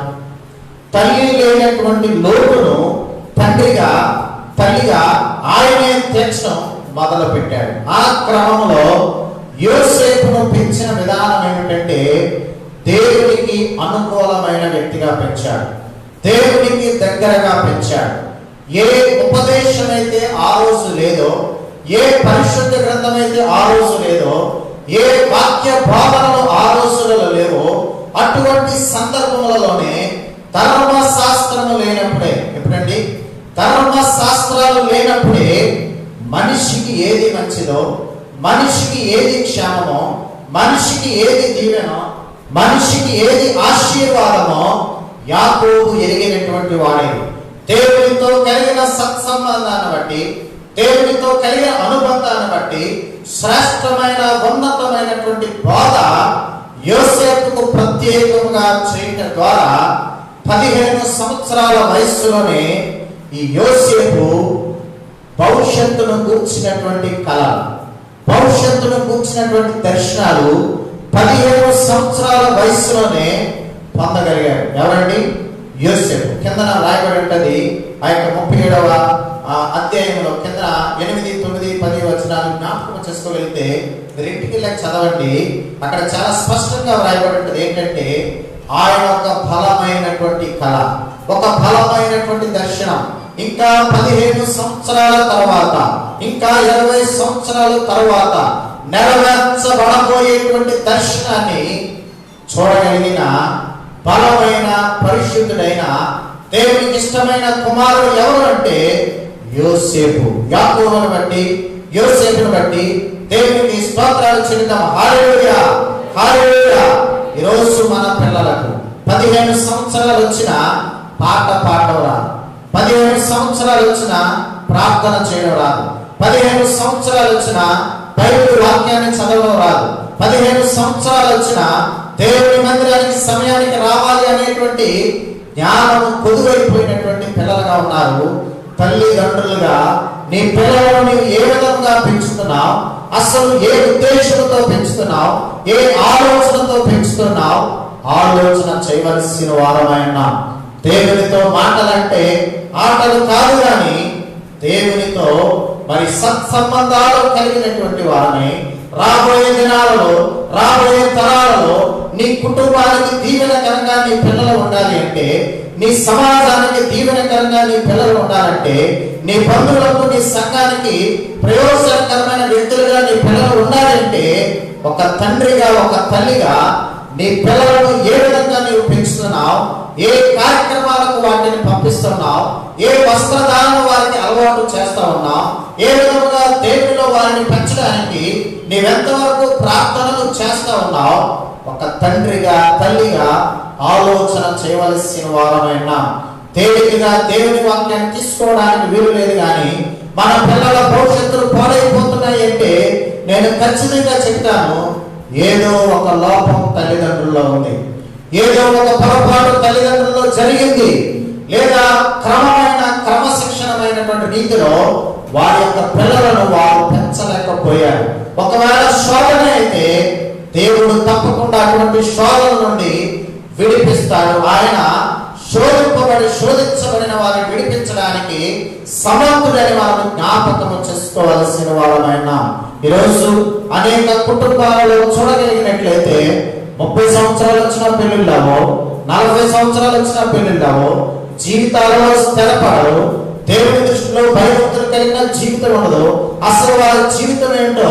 తల్లి లేనటువంటి లోటును తల్లిగా ఆయనే తీర్చడం మొదలు పెట్టాడు. ఆ క్రమంలో యోసేపును పెంచిన విధానం ఏమిటంటే దేవునికి అనుకూలమైన వ్యక్తిగా పెంచాడు, దేవునికి దగ్గరగా పెంచాడు. ఏ ఉపదేశం అయితే ఆ రోజు లేదో, ఏ పరిశుద్ధ గ్రంథం అయితే ఆ రోజు లేదో, ఏ వాక్య బోధనలు ఆ రోజులలో లేవో, అటువంటి సందర్భములలోనే ధర్మశాస్త్రము లేనప్పుడే, ఎప్పుడండి? ధర్మశాస్త్రాలు లేనప్పుడే మనిషికి ఏది మంచిదో, మనిషికి ఏది క్షేమమో, మనిషికి ఏది దీవెనో, మనిషికి ఏది ఆశీర్వాదమో యాకోబు ఎరిగినటువంటి వాడే. దేవునితో కలిగిన సత్సంబంధాన్ని బట్టి, దేవునితో కలిగిన అనుబంధాన్ని బట్టి శ్రేష్టమైన, ఉన్నతమైనటువంటి బోధ యోసేపుకు ప్రత్యేకంగా చేయటం ద్వారా 15 సంవత్సరాల వయస్సులోనే ఈ యోసేపు భవిష్యత్తును కూర్చినటువంటి కళలు, భవిష్యత్తును కూర్చినటువంటి దర్శనాలు 15 సంవత్సరాల వయసులోనే పొందగలిగాడు. ఎవరండి? యోసేపు. కింద రాయబడి ఉంటది ఆ యొక్క 37వ అధ్యాయంలో కింద 8, 9, 10 వచనాలు జ్ఞాపకం చేసుకోగలిగితే మీరు ఇంటికి వెళ్ళి చదవండి. అక్కడ చాలా స్పష్టంగా రాయబడి ఉంటది ఏంటంటే ఆయన ఒక బలమైనటువంటి కళ, ఒక బలమైనటువంటి దర్శనం. ఇంకా 15 సంవత్సరాల తర్వాత, ఇంకా 20 సంవత్సరాల తర్వాత నెరవేర్చబడబోయేటువంటి దర్శనాన్ని చూడగలిగిన బలమైన పరిశుద్ధుడైన దేవునికి ఇష్టమైన కుమారుడు ఎవరు అంటే యోసేపు. యాకోబును బట్టి యోసేపును బట్టి దేవునికి స్తోత్రాలు చెల్లిద్దాం. హల్లెలూయా, హల్లెలూయా. ఈరోజు మన పిల్లలకు 15 సంవత్సరాలు వచ్చిన పాట పాడడం రాదు, 15 సంవత్సరాలు వచ్చిన ప్రార్థన చేయడం రాదు, 15 సంవత్సరాలు వచ్చిన బైబిల్ వాక్యాన్ని చదవడం రాదు, 15 సంవత్సరాలు వచ్చిన దేవుని మందిరానికి సమయానికి రావాలి అనేటువంటి జ్ఞానం పొదువైపోయినటువంటి పిల్లలుగా ఉన్నారు. తల్లిదండ్రులుగా నీ పిల్లలను నీవు ఏ విధంగా పెంచుతున్నావు, అసలు ఏ ఉద్దేశంతో పెంచుతున్నావు, ఏ ఆలోచనతో పెంచుతున్నావు, ఆలోచన చేయవలసిన వారమైన దేవునితో మాటలంటే ఆటలు కాదు, కానీ దేవునితో మరి సత్సంబంధాలు కలిగినటువంటి వారని రాబోయే దినాలలో రాబోయే తరాలలో నీ కుటుంబానికి దీవెనకరంగా నీ పిల్లలు ఉండాలి అంటే, నీ సమాజానికి దీవెనకరంగా నీ పిల్లలు ఉండాలంటే, నీ బంధువులకు నీ సంఘానికి ప్రయోజనకరమైన వ్యక్తులుగా నీ పిల్లలు ఉండాలంటే, ఒక తండ్రిగా ఒక తల్లిగా నీ పిల్లలను ఏ విధంగా నీవు పెంచుతున్నావు, ఏ కార్యక్రమాలకు వాటిని పంపిస్తున్నావు, ఏ వస్త్రధారణ వారికి అలవాటు చేస్తా ఉన్నావు, ఏ విధంగా దేవునిలో వారిని పెంచడానికి నీవెంతవరకు ప్రార్థనలు చేస్తా ఉన్నావు, ఒక తండ్రిగా తల్లిగా ఆలోచన చేయవలసిన వారమైన తేలికగా దేవుని వాక్యాన్ని తీసుకోవడానికి వీలు లేదు. కానీ మన పిల్లల భవిష్యత్తులు పాడైపోతున్నాయి అంటే నేను ఖచ్చితంగా చెప్తాను, ఏదో ఒక లోపం తల్లిదండ్రుల్లో ఉంది, ఏదో ఒక పొరపాటు తల్లిదండ్రుల్లో జరిగింది, లేదా క్రమశిక్షణమైనటువంటి రీతిలో వారి యొక్క పిల్లలను వారు పెంచలేకపోయారు. ఒకవేళ శోధన అయితే దేవుడు తప్పకుండా అటువంటి శోధన నుండి విడిపిస్తాడు. ఆయన శోధించబడిన వారిని విడిపించడానికి సమర్థుడని వారిని జ్ఞాపకము చేసుకోవలసిన వారమైన ఈరోజు అనేక కుటుంబాలలో చూడగలిగినట్లయితే 30 సంవత్సరాలు వచ్చిన పెళ్లిళ్ళవో, 40 సంవత్సరాలు వచ్చిన పెళ్లిళ్ళవో జీవితాలలో స్థిరపడరు. దేవుని దృష్టిలో భయభక్తులు కలిగిన జీవితం ఉండదు. అసలు వారి జీవితం ఏంటో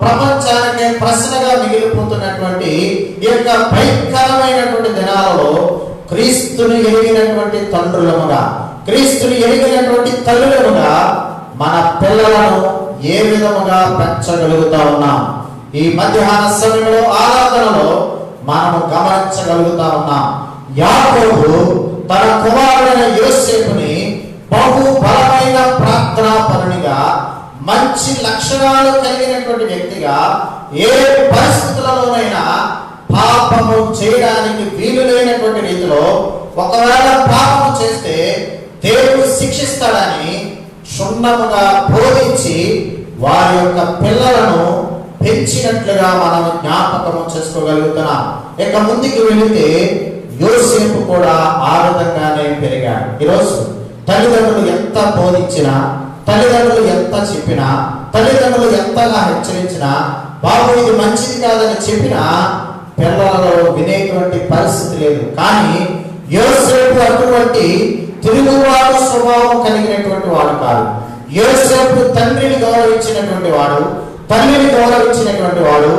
ప్రపంచానికి ప్రశ్నగా మిగిలిపోతున్నటువంటి ఈ యొక్క భయంకరమైనటువంటి దినాలలో క్రీస్తుని ఎరిగినటువంటి తండ్రులముగా, క్రీస్తుని ఎరిగినటువంటి తల్లులముగా మన పిల్లలను ఏ విధముగా పెంచగలుగుతా ఉన్నాం, ఈ మధ్యాహ్న సమయంలో ఆరాధనలో మనము గమనించగలుగుతా ఉన్నాం. యాకోబు తన కుమారుడైన యోసేపుని బహు బలమైన ప్రార్థనా పరునిగా, మంచి లక్షణాలు కలిగినటువంటి వ్యక్తిగా, ఏ పరిస్థితులలోనైనా పాపము చేయడానికి వీలు లేనటువంటి రీతిలో ఒకవేళ పాపము చేస్తే దేవుడు శిక్షిస్తాడని క్షుణ్ణముగా బోధించి వారి యొక్క పిల్లలను పెంచినట్లుగా మనం జ్ఞాపకము చేసుకోగలుగుతున్నాం. ఇక ముందుకు వెళితే యోసేపు కూడా ఆ విధంగానే పెరిగాడు. ఈరోజు తల్లిదండ్రులు ఎంత బోధించినా, తల్లిదండ్రులు ఎంత చెప్పినా, తల్లిదండ్రులు ఎంతగా హెచ్చరించినా, బాబు ఇది మంచిది కాదని చెప్పినా పిల్లలలో వినేటువంటి పరిస్థితి లేదు. కానీ యోసేపు అటువంటి తిరుగుబాటు స్వభావం కలిగినటువంటి వాడు కాదు. యోసేపు తండ్రిని గౌరవించినటువంటి వాడు, తల్లిని గౌరవించినటువంటి వాడు,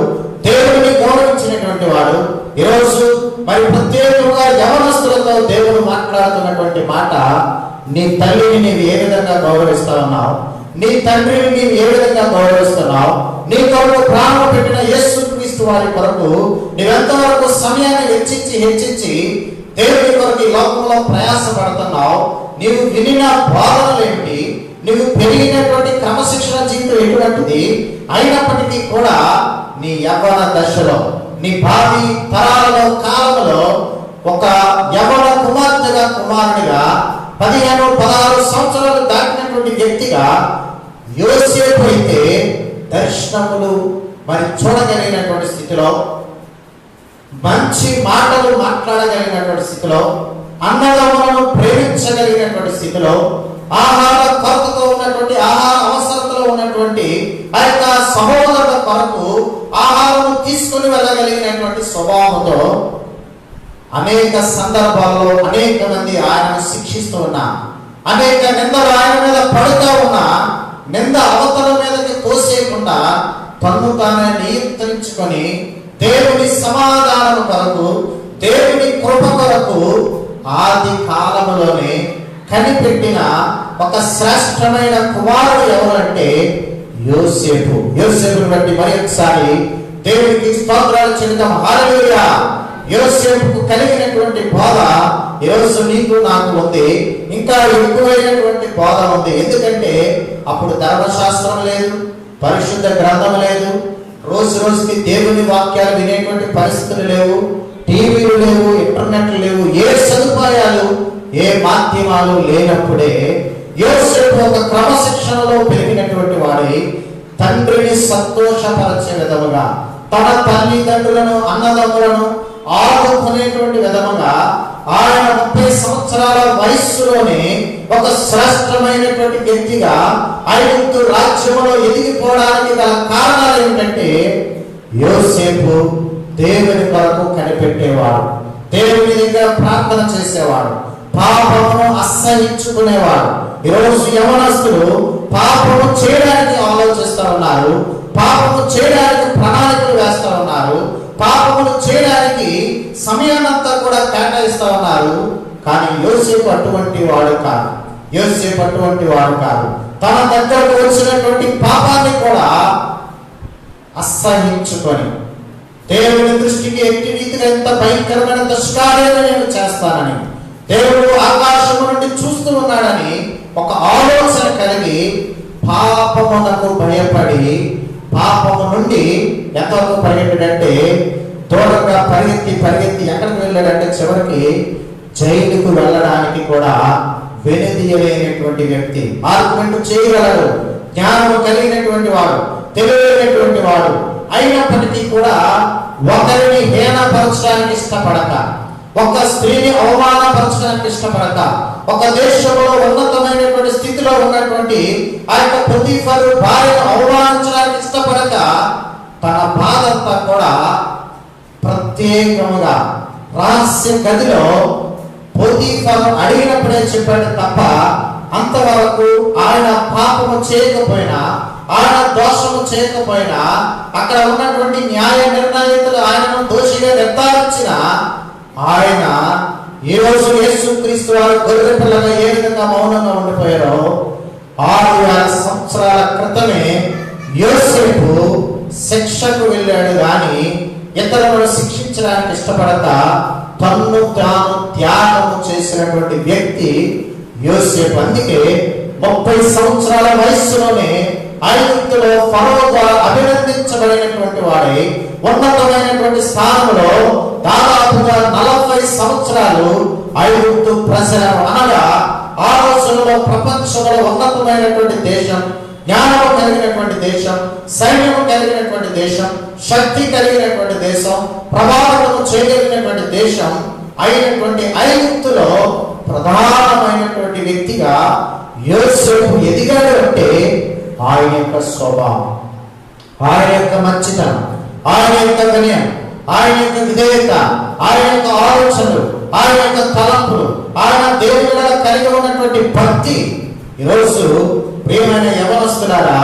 దేవుడిని గౌరవించినటువంటి వాడు. ఈరోజు మరి ప్రత్యేకంగా యవనస్తులతో దేవుడు మాట్లాడుతున్నటువంటి మాట, నీ తల్లిని నీవు ఏ విధంగా గౌరవిస్తా ఉన్నావు, నీ తండ్రిని నీవు ఏ విధంగా గౌరవిస్తున్నావు, నీ కొరకు ప్రాణం పెట్టిన యేసుక్రీస్తు వారి కొరకు నీవెంతవరకు సమయాన్ని హెచ్చించి దేవుని కొరకు ఈ లోకంలో ప్రయాసపడుతున్నావు, నీవు వినిన బోధనలు ఏమిటి, నువ్వు పెరిగినటువంటి క్రమశిక్షణ జీవితం ఎటువంటిది, అయినప్పటికీ కూడా నీ యవ్వన దశలో, నీ భావి తరాలలో కాలంలో ఒక యవ్వన కుమార్తెగా కుమారుడిగా 15-16 సంవత్సరాలు దాటినటువంటి వ్యక్తిగా యోసేపు అయితే దర్శనములు మరి చూడగలిగినటువంటి స్థితిలో, మంచి మాటలు మాట్లాడగలిగినటువంటి స్థితిలో, అన్నదమ్ములను ప్రేమించగలిగినటువంటి స్థితిలో, ఆహార కొరతతో ఉన్నటువంటి ఆహార అవసరతలో ఉన్నటువంటి ఆ యొక్క సహోదరుల కొరకు ఆహారం తీసుకుని వెళ్ళగలిగినటువంటి స్వభావంతో అనేక సందర్భాల్లో అనేక మంది ఆయనను శిక్షిస్తూ ఉన్నా, అనేక నిందలు ఆయన మీద పడుతూ ఉన్నా, నింద అవతల మీదకి తోసేయకుండా తన్ను తానే నియంత్రించుకొని దేవుని సమాధానం కొరకు, దేవుని కృప కొరకు ఆది కాలములోనే కనిపెట్టిన ఒక శ్రేష్టమైన కుమారుడు ఎవరంటే యోసేపు. యోసేపుని బట్టి మరి ఒకసారి దేవునికి స్తోత్రాలు చెల్లిద్దాం. హల్లెలూయా. యోసేపుకు కలిగినటువంటి బోధ ఈరోజు నీకు నాకు ఉంది, ఇంకా ఎక్కువైనటువంటి బోధ ఉంది. ఎందుకంటే అప్పుడు ధర్మశాస్త్రం లేదు, పరిశుద్ధ గ్రంథం లేదు, రోజు రోజుకి దేవుని వాక్యాలు వినేటువంటి పరిస్థితులు లేవు, టీవీలు లేవు, ఇంటర్నెట్ లేవు, ఏ సదుపాయాలు ఏ మాధ్యమాలు లేనప్పుడే యోసేపు ఒక క్రమశిక్షణలో పెరిగినటువంటి వాడి తండ్రిని సంతోషపరిచే విధముగా, తన తల్లిదండ్రులను అన్నదమ్ములను ఆదుకునేటువంటి విధముగా ఆయన 30 సంవత్సరాల వయస్సులోనే ఒక శ్రేష్టమైనటువంటి వ్యక్తిగా ఐగుప్తు రాజ్యంలో ఎదిగిపోవడానికి గల కారణాలు ఏమిటంటే యోసేపు దేవుని కొరకు కనిపెట్టేవాడు, దేవుని దగ్గర ప్రార్థన చేసేవాడు, పాపమును అసహించుకునేవాడు. ఈరోజు యవనస్తులు పాపము చేయడానికి ఆలోచిస్తూ ఉన్నారు, పాపము చేయడానికి ప్రణాళికలు వేస్తూ ఉన్నారు, పాపమును చేయడానికి సమయాన్నంతా కూడా కేటాయిస్తూ ఉన్నారు. కానీ యోసేపు అటువంటి వాడు కాదు. యోసేపు అటువంటి వాడు కాదు. తన దగ్గరకు వచ్చినటువంటి పాపాన్ని కూడా అసహించుకొని దేవుని దృష్టికి ఎట్టి రీతిగా ఎంత భయంకరమైన దుష్కార్యాలు నేను చేస్తానని, దేవుడు ఆకాశము నుండి చూస్తూ ఉన్నాడని ఒక ఆలోచన కలిగి పాపమునకు భయపడి పాపము నుండి ఎంతవరకు పరిగెట్టాడంటే దూరంగా పరిగెత్తి ఎక్కడికి వెళ్ళాడంటే చివరికి జైలుకు వెళ్ళడానికి కూడా వెనుదీయలేనటువంటి వ్యక్తి. ఆర్గ్యుమెంట్ చేయగలడు, జ్ఞానం కలిగినటువంటి వాడు, తెలివైనటువంటి వాడు, అయినప్పటికీ కూడా ఒకరిని హీనపరచడానికి ఇష్టపడక, ఒక స్త్రీని అవమానపరచడానికి ఇష్టపడక, ఒక దేశంలో ఉన్నతమైనటువంటి స్థితిలో ఉన్నటువంటి ఆ యొక్క పొతీఫరు భార్యను అవమానించడానికి ఇష్టపడక తన బాధంతా కూడా ప్రత్యేకముగా రహస్య గదిలో పొతీఫరు అడిగినప్పుడే చెప్పాడు తప్ప అంతవరకు ఆయన పాపము చేయకపోయినా, ఆయన దోషము చేయకపోయినా, అక్కడ ఉన్నటువంటి న్యాయ నిర్ణయితులు ఆయనను దోషిగా నిర్ధారించిన ఆయన ఈ రోజు యేసుక్రీస్తు వారు గొర్రె పిల్లగా ఏ విధంగా మౌనంగా ఉండిపోయారో 6000 సంవత్సరాల క్రితమే యోసేపు శిక్షకు వెళ్ళాడు కానీ ఇతరులను శిక్షించడానికి ఇష్టపడక తన్ను తాను త్యాగము చేసినటువంటి వ్యక్తి యోసేపు. అందుకే 30 సంవత్సరాల వయస్సులోనే ఐగుప్తులో ఫరోగా అభినందించబడినటువంటి వాడై ఉన్నతమైనటువంటి స్థానంలో దాదాపుగా 40 సంవత్సరాలు ఐగుప్తు ప్రజలను అనగా ఆ రోజుల్లో ప్రపంచంలో ఉన్నతమైనటువంటి దేశం, జ్ఞానము కలిగినటువంటి దేశం, సైన్యము కలిగినటువంటి దేశం, శక్తి కలిగినటువంటి దేశం, ప్రభావము చేయగలిగినటువంటి దేశం అయినటువంటి ఐగుప్తులో ప్రధానమైనటువంటి వ్యక్తిగా యోసేపు ఎదిగాడు అంటే ఆయన యొక్క స్వభావం, ఆయన యొక్క మంచితనం, ఆయన యొక్క వినయం, ఆయన యొక్క విధేయత, ఆయన యొక్క ఆలోచనలు, ఆయన యొక్క తలంపులు, ఆయన దేవుని మీద కలిగి ఉన్నటువంటి భక్తి. ఈరోజు ప్రియమైన యవనస్తులారా,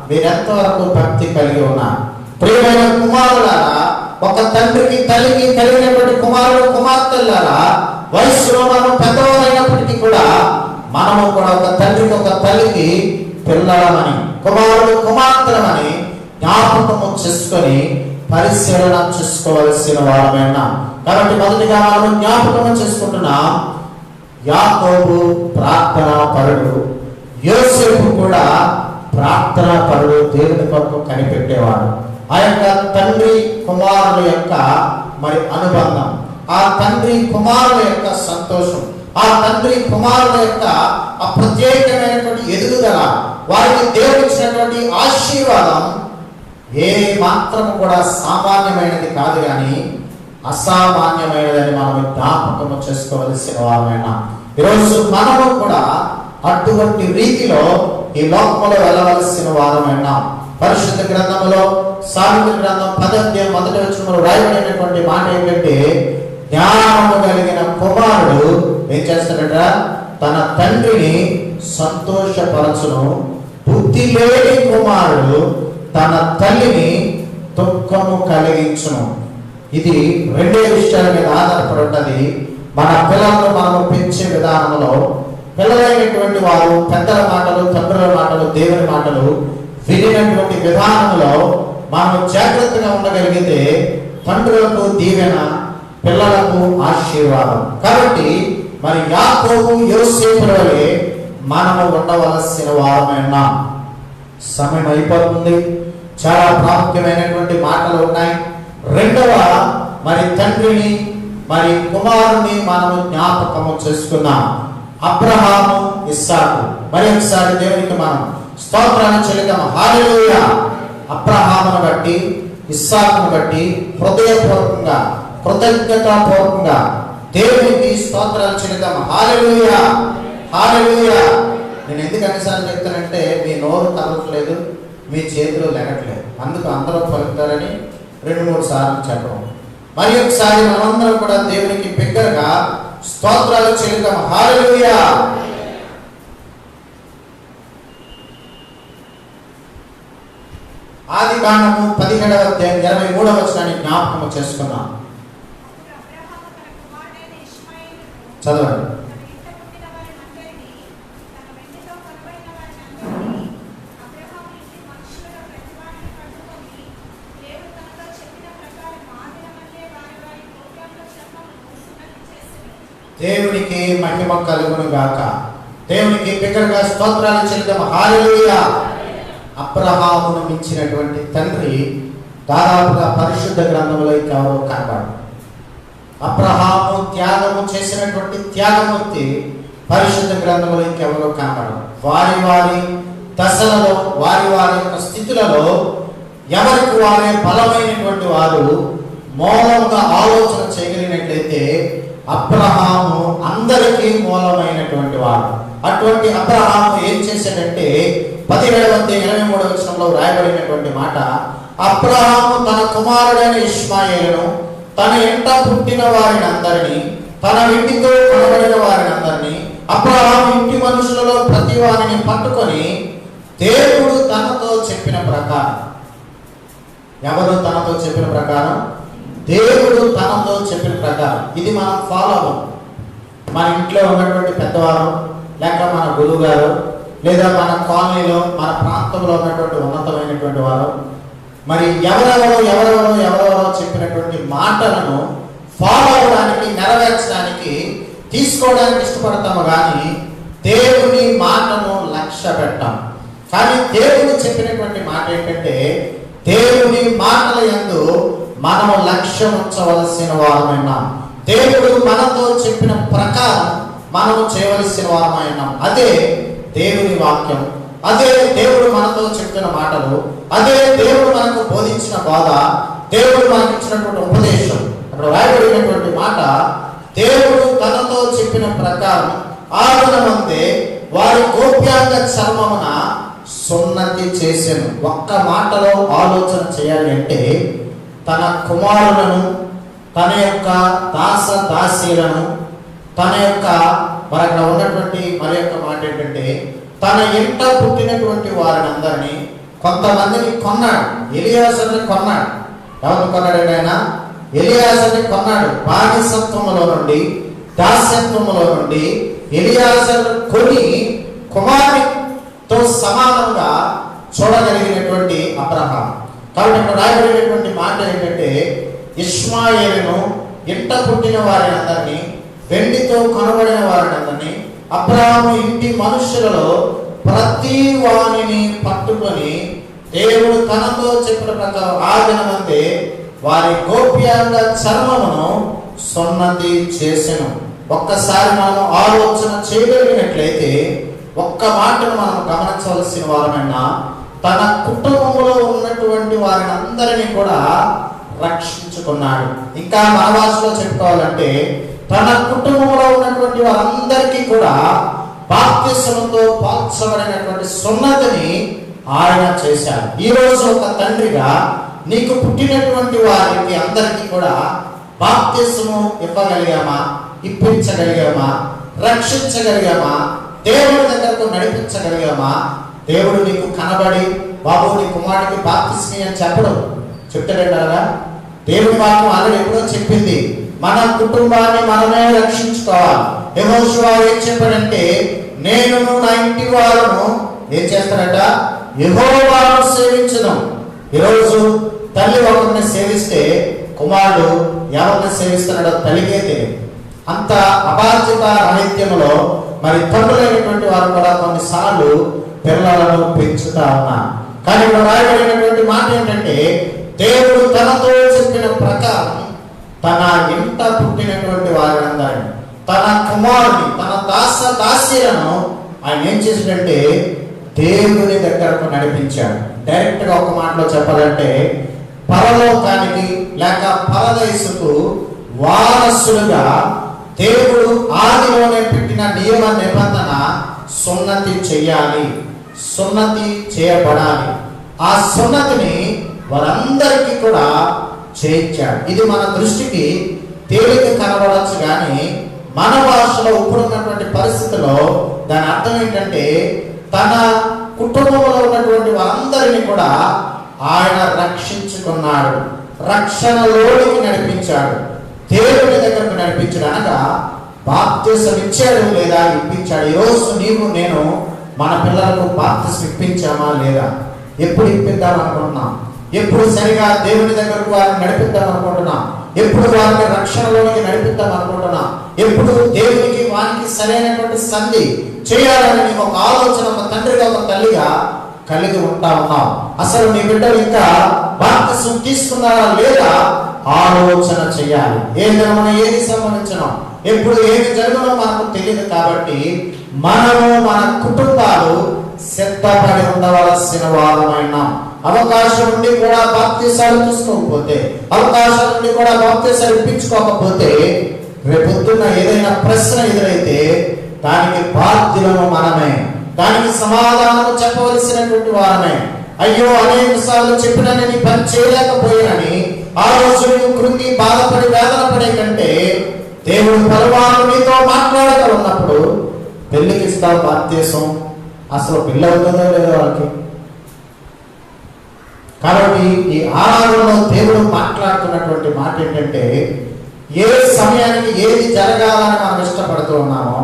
మీరెంతవరకు భక్తి కలిగి ఉన్నారు? ప్రియమైన కుమారులారా, ఒక తండ్రికి తల్లికి కలిగినటువంటి కుమారుడు కుమార్తెలారా, వయస్సులో మనం పెద్దవారైనప్పటికీ కూడా మనము కూడా ఒక తండ్రికి ఒక తల్లికి పిల్లలమని, కుమారుడు కుమార్తెలమని జ్ఞాపకము చేసుకొని పరిశీలన చేసుకోవలసిన వారమైనా. కాబట్టి మొదటిగా మనము జ్ఞాపకము చేసుకుంటున్నాం, యాకోబు ప్రార్థనా పరుడు, యోసేపు కూడా ప్రార్థనా పరుడు, దేవుని కొరకు కనిపెట్టేవాడు. ఆ యొక్క తండ్రి కుమారుల యొక్క మరి అనుబంధం, ఆ తండ్రి కుమారుల యొక్క సంతోషం, ఆ తండ్రి కుమారుల యొక్క ఆ ప్రత్యేకమైనటువంటి ఎదుగుదల, వారికి దేవుడు ఇచ్చినటువంటి ఆశీర్వాదం ఏ మాత్రం కూడా సామాన్యమైనది కాదు కానీ అసామాన్యమైనదని మనం జ్ఞాపకము చేసుకోవలసిన వారమైనా. ఈరోజు మనము కూడా అటువంటి రీతిలో ఈ లోకంలో వెళ్ళవలసిన వారమైనా. పరిశుద్ధ గ్రంథంలో సామెతల గ్రంథం 10వ అధ్యాయం 1వ వచనంలో రాయబడినటువంటి మాట ఏంటంటే, జ్ఞానము కలిగిన కుమారుడు ఏం చేస్తాడట? తన తండ్రిని సంతోషపరచును. బుద్ధి లేని కుమారుడు తన తల్లిని దుఃఖము కలిగించును. ఇది రెండే విషయాల మీద ఆధారపడి ఉన్నది. మన పిల్లలను మనము పెంచే విధానంలో పిల్లలైనటువంటి వారు పెద్దల మాటలు, తండ్రుల మాటలు, దేవుని మాటలు వినినటువంటి విధానంలో మనము జాగ్రత్తగా ఉండగలిగితే తండ్రులకు దీవెన, పిల్లలకు ఆశీర్వాదం. కాబట్టి మరి యాకోబు యోసేపుల వలె మనము ఉండవలసిన వారమైనా. సమయం అయిపోతుంది. చాలా ప్రాముఖ్యమైనటువంటి మాటలు ఉన్నాయి. రెండవ మరి తండ్రిని మరి కుమారుని మనము జ్ఞాపకము చేసుకున్నాం. అబ్రహాము, ఇస్సాకు. మరి ఒకసారి దేవునికి మనం స్తోత్రాన్ని చెల్లిద్దాం. హల్లెలూయా. అబ్రహామును బట్టి, ఇస్సాకును బట్టి హృదయపూర్వకంగా, కృతజ్ఞతాపూర్వకంగా దేవునికి స్తోత్రాలు చెల్లిద్దాం. హల్లెలూయా, హల్లెలూయా. నేను ఎందుకు అన్నిసార్లు చెప్తానంటే మీ నోరు కదలట్లేదు, మీ చేతులు లెగట్లేదు, అందుకు అందరూ పలుకుతారని 2-3 సార్లు చెప్పడం. మరి ఒకసారి మనమందరం కూడా దేవునికి బిగ్గరగా స్తోత్రాలు చెల్లిద్దాం. హల్లెలూయా. ఆదికాండము 17వ అధ్యాయం 23వ వచనాన్ని జ్ఞాపకం చేసుకున్నాం. చదవండి. దేవునికి మహిమ కలుగును గాక. దేవునికి బిగ్గరగా స్తోత్రాలు చెల్లిద్దాం. హల్లెలూయా. అబ్రహామును మించినటువంటి తండ్రి దాదాపుగా పరిశుద్ధ గ్రంథంలో ఎవరో కనబడరు. అబ్రహాము త్యాగము చేసినటువంటి త్యాగమూర్తి పరిశుద్ధ గ్రంథంలో ఇంకెవరో కనబడరు. వారి వారి దశలలో, వారి వారి యొక్క స్థితులలో ఎవరికి వారే బలమైనటువంటి వారు మూలంగా ఆలోచన చేయగలిగినట్లయితే అబ్రహాము అందరికీ మూలమైనటువంటి వాడు. అటువంటి అబ్రహాము ఏం చేశాడంటే 17వ అధ్యాయం 23వ వచనంలో రాయబడినటువంటి మాట, అబ్రహాము తన కుమారుడైన ఇష్మాయేలును, తన ఇంట పుట్టిన వారిని అందరినీ, తన ఇంటితో కనబడిన వారిని అందరినీ, అబ్రహాము ఇంటి మనుషులలో ప్రతి వారిని పట్టుకొని దేవుడు తనతో చెప్పిన ప్రకారం. ఎవరు తనతో చెప్పిన ప్రకారం? దేవుడు తనతో చెప్పిన ప్రకారం. ఇది మనం ఫాలో అవ్వం. మన ఇంట్లో ఉన్నటువంటి పెద్దవారు, లేక మన గురువు గారు, లేదా మన కాలనీలో, మన ప్రాంతంలో ఉన్నటువంటి ఉన్నతమైనటువంటి వారు, మరి ఎవరెవరో చెప్పినటువంటి మాటలను ఫాలో అవ్వడానికి, నెరవేర్చడానికి, తీసుకోవడానికి ఇష్టపడతాము. కానీ దేవుని మాటను లక్ష్య పెట్టాం. కానీ దేవుడు చెప్పినటువంటి మాట ఏంటంటే, దేవుని మాటల యందు మనము లక్ష్యం ఉంచవలసిన వారమైనా. దేవుడు మనతో చెప్పిన ప్రకారం మనము చేయవలసిన వారమైనా. అదే దేవుని వాక్యం, అదే దేవుడు మనతో చెప్పిన మాటలు, అదే దేవుడు మనకు బోధించిన బోధ, దేవుడు మనకు ఇచ్చినటువంటి ఉపదేశం. అక్కడ రాయబడినటువంటి మాట, దేవుడు తనతో చెప్పిన ప్రకారం ఆరునమందే వారి గోప్యాంగ చర్మమున సున్నతి చేసెను. ఒక్క మాటలో ఆలోచన చేయాలి అంటే, తన కుమారులను, తన యొక్క దాస దాసీలను, తన యొక్క మరి అక్కడ ఉన్నటువంటి మరి యొక్క మాట ఏంటంటే, తన ఇంట పుట్టినటువంటి వారిని అందరినీ, కొంతమందిని కొన్నాడు. ఎలియాజరుని కొన్నాడు. ఎవరిని కొన్నాడు? ఆయన ఎలియాజరుని కొన్నాడు. బానిసత్వములో నుండి, దాస్యత్వములో నుండి ఎలియాజరు కొని కుమారునితో సమానంగా చూడగలిగినటువంటి అబ్రహాం. కాబట్టి ఇక్కడ రాయబడినటువంటి మాట ఏంటంటే, ఇష్మాయేలును ఇంట పుట్టిన వారిని అందరినీ, వెండితో కొనబడిన వారిని అందరినీ, అబ్రహాము ఇంటి మనుషులలో ప్రతి వాణిని పట్టుకొని దేవుడు తనతో చెప్పిన ప్రకారం ఆదినమందే వారి గోప్యాంగ చర్మమును సున్నతి చేసెను. ఒక్కసారి మనం ఆలోచన చేయగలిగినట్లయితే, ఒక్క మాటను మనం గమనించవలసిన వారమైనా, తన కుటుంబంలో ఉన్నటువంటి వారిని అందరినీ కూడా రక్షించుకున్నాడు. ఇంకా మన భాషలో చెప్పుకోవాలంటే, తన కుటుంబంలో ఉన్నటువంటి వారందరికీ కూడా బాప్తిస్మముతో పాల్చబడినటువంటి సున్నతిని ఆయన చేశాడు. ఈ రోజు ఒక తండ్రిగా నీకు పుట్టినటువంటి వారికి అందరికీ కూడా బాప్తిస్మము ఇవ్వగలిగామా? ఇప్పించగలిగామా? రక్షించగలిగామా? దేవుడి దగ్గరకు నడిపించగలిగామా? దేవుడు నీకు కనబడి బాబు నీ కుమారుడికి బాప్తిస్మీ అని చెప్పడు. చెప్తాడంటారా? దేవుని వాక్యం ఆల్రెడీ ఎప్పుడో చెప్పింది, మన కుటుంబాన్ని మనమే రక్షించుకోవాలి. యెహోషువ ఏం చెప్పాడంటే, నేను నా ఇంటి వారును ఏం చేస్తాడట? యెహోవాను సేవించడం. ఈరోజు తల్లి ఒకరిని సేవిస్తే కుమారుడు ఎవరిని సేవిస్తున్నాడో తల్లికే తెలియదు. అంత అబాధ్యత రాహిత్యంలో మరి తండ్రులైనటువంటి వారు కూడా కొన్నిసార్లు పిల్లలను పెంచుతా ఉన్నారు. కానీ ఇక్కడ రాయబడినటువంటి మాట ఏంటంటే, దేవుడు తనతో చెప్పిన ప్రకారం తన ఇంట పుట్టినటువంటి వారినందరినీ, తన కుమారుని, తన దాసీలను ఆయన ఏం చేశాడంటే దేవుని దగ్గరకు నడిపించాడు. డైరెక్ట్ గా ఒక మాటలో చెప్పాలంటే, పరలోకానికి లేక పరదేశకు వారసులుగా దేవుడు ఆదిలోనే పెట్టిన నియమ నిబంధన సున్నతి చేయాలి, సున్నతి చేయబడాలి. ఆ సున్నతిని వారందరికీ కూడా చేయించాడు. ఇది మన దృష్టికి తేలిక కనబడచ్చు, కానీ మన భాషలో ఇప్పుడున్నటువంటి పరిస్థితిలో దాని అర్థం ఏంటంటే, తన కుటుంబంలో ఉన్నటువంటి వారందరినీ కూడా ఆయన రక్షించుకున్నాడు, రక్షణలోనికి నడిపించాడు, దేవుని దగ్గరకు నడిపించాడు. అనగా బాప్తిసం ఇచ్చాడు లేదా ఇప్పించాడు. ఈరోజు నీవు నేను మన పిల్లలకు బాప్తిసం ఇప్పించామా లేదా? ఎప్పుడు ఇప్పిద్దాం అనుకుంటున్నాం? ఎప్పుడు సరిగా దేవుని దగ్గరకు వారిని నడిపిద్దాం అనుకుంటున్నాం? ఎప్పుడు వారిని రక్షణలోనికి నడిపిద్దాం అనుకుంటున్నాం? ఎప్పుడు దేవునికి వారికి సరైనటువంటి సంధి చేయాలని ఒక ఆలోచన ఒక తండ్రిగా ఒక తల్లిగా కలిగి ఉంటా ఉన్నాం. అసలు నీ బిడ్డలు ఇంకా బాప్తిసం తీసుకున్నారా లేదా ఆలోచన చేయాలి. ఏది సంబంధించిన ఎప్పుడు ఏమి జరుగునో మనకు తెలియదు. కాబట్టి మనము మన కుటుంబాలు సిద్ధపడి ఉండవలసిన వారమైన, అవకాశం ఉండి కూడా బాప్తిసాలు తీసుకోకపోతే, అవకాశం ఉండి కూడా బాప్తిసాలు ఇప్పించుకోకపోతే, రేపొద్దున ఏదైనా ప్రశ్న ఎదురైతే దానికి బాధ్యులను మనమే, దానికి సమాధానం చెప్పవలసినటువంటి వారమే. అయ్యో అనేక సార్లు చెప్పినా నేను ఈ పని చేయలేకపోయానని ఆ రోజు కృంగి బాధపడి వేదన పడే కంటే, దేవుడు పరమాను నీతో మాట్లాడగలన్నప్పుడు పెళ్లికి ఇస్తావు బాప్తిసం. అసలు పెళ్ళి అవుతుందో లేదో వాళ్ళకి. కాబట్టి ఈ ఆరాధనలో దేవుడు మాట్లాడుతున్నటువంటి మాట ఏంటంటే, ఏ సమయానికి ఏది జరగాలని మనం ఇష్టపడుతూ ఉన్నామో,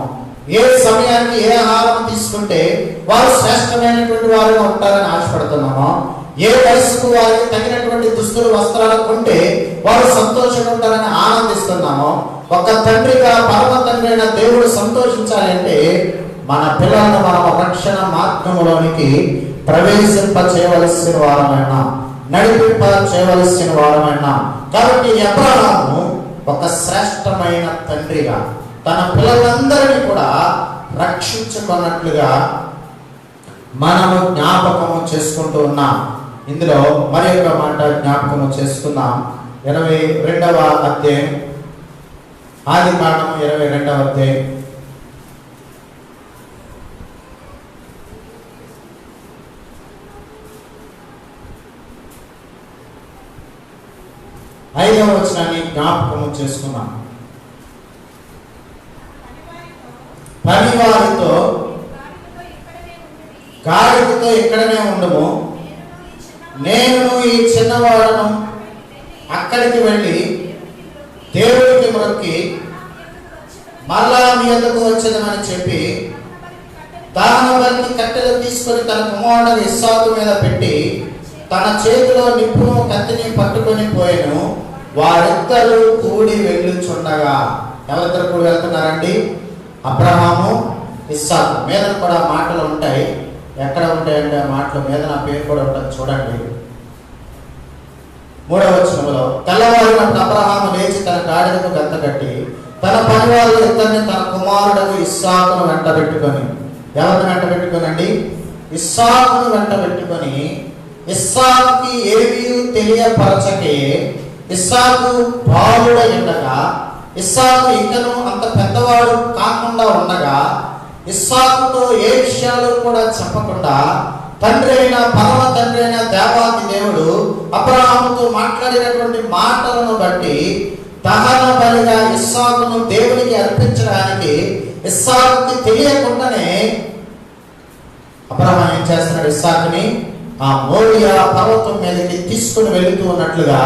ఏ సమయానికి ఏ ఆహారం తీసుకుంటే వారు శ్రేష్టమైనటువంటి వారుగా ఉంటారని ఆశపడుతున్నామో, ఏ వయసుకు వారికి తగినటువంటి దుస్తులు వస్త్రాలు కొంటే వారు సంతోషంగా ఉంటారని ఆనందిస్తున్నామో, ఒక తండ్రిగా పరమ తండ్రి అయిన దేవుడు సంతోషించాలంటే మన పిల్లలను మనం రక్షణ మార్గంలోనికి ప్రవేశింప చేయవలసిన వారమైనా, నడిపింప చేయవలసిన వారమైనా. కాబట్టి అబ్రహాము ఒక శ్రేష్టమైన తండ్రిగా తన పిల్లలందరినీ కూడా రక్షించుకున్నట్లుగా మనము జ్ఞాపకము చేసుకుంటూ ఉన్నాం. ఇందులో మరి ఒక మాట జ్ఞాపకము చేసుకుందాం. 22వ అధ్యాయం, ఆదికాండము 22వ అధ్యాయం 5వ వచనాన్ని జ్ఞాపకము చేసుకున్నాం. పనివారితో గాడిదతో ఇక్కడనే ఉండము, నేను ఈ చిన్నవాడను అక్కడికి వెళ్ళి దేవుడికి మొక్కి మరలా మీ వద్దకు వచ్చేదమని చెప్పి దహన బలికి కట్టెలు తీసుకొని తన కుమారుడు ఇస్సాకు మీద పెట్టి తన చేతిలో నిప్పును కత్తిని పట్టుకొని పోయాను. వారిద్దరూ కూడి వెళ్ళుచుండగా, ఎవరిద్దరు కూడి వెళ్తున్నారండి? అబ్రహాము, ఇస్సాకు. మీద కూడా మాటలు ఉంటాయి. ఎక్కడ ఉంటాయంటే ఆ మాటల మీద నా పేరు కూడా ఉంటుంది, చూడండి. 3వ వచనంలో, తెల్లవారినప్పుడు అబ్రహాము లేచి తన గాడిదకు గంత కట్టి తన పనివాళ్ళు ఇద్దరిని తన కుమారుడు ఇస్సాకును వెంట పెట్టుకొని, ఎవరిని వెంట పెట్టుకోనండి? ఇస్సాకును వెంట పెట్టుకొని, ఇస్సాకుకి ఏమీ తెలియపరచకే ఇస్సాకు బాలుడై ఉండగా, ఇస్సాకు ఇంకను అంత పెద్దవాడు కాకుండా ఉండగా, ఇస్సాకుతో ఏ విషయాలు కూడా చెప్పకుండా తండ్రి అయిన పరమ తండ్రి అయిన దేవాది దేవుడు అబ్రహాముతో మాట్లాడినటువంటి మాటలను బట్టి దహన బలిగా ఇస్సాకును దేవునికి అర్పించడానికి ఇస్సాకుకి తెలియకుండానే అబ్రహాం ఏం చేస్తున్నాడు? ఇస్సాకుని ఆ మోరియా పర్వతం మీదకి తీసుకుని వెళుతూ ఉన్నట్లుగా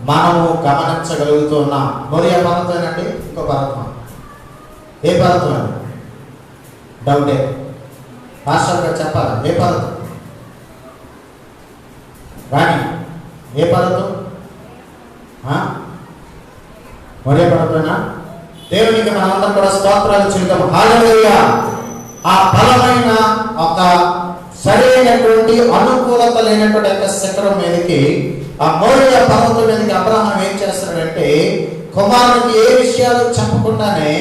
మనము గమనించగలుగుతూ ఉన్నాం. మోరియా పర్వతం అండి, ఇంకో పర్వతం. ఏ పర్వతం అది? డౌటే. మాస్టర్ గారు చెప్పాలి, ఏ పర్వతం? రాణి, ఏ పర్వతం? మోరియా పర్వతమేనా? దేవునికి మనందరం కూడా స్తోత్రాలు చెల్లిద్దాం. హల్లెలూయా. ఆ బలమైన ఒక సరైనటువంటి అనుకూలత లేనటువంటి యొక్క శిఖరం మీదకి, ఆ మోరియా పర్వతం మీదకి అబ్రహాం ఏం చేస్తాడంటే, కుమారునికి ఏ విషయాలు చెప్పకుండానే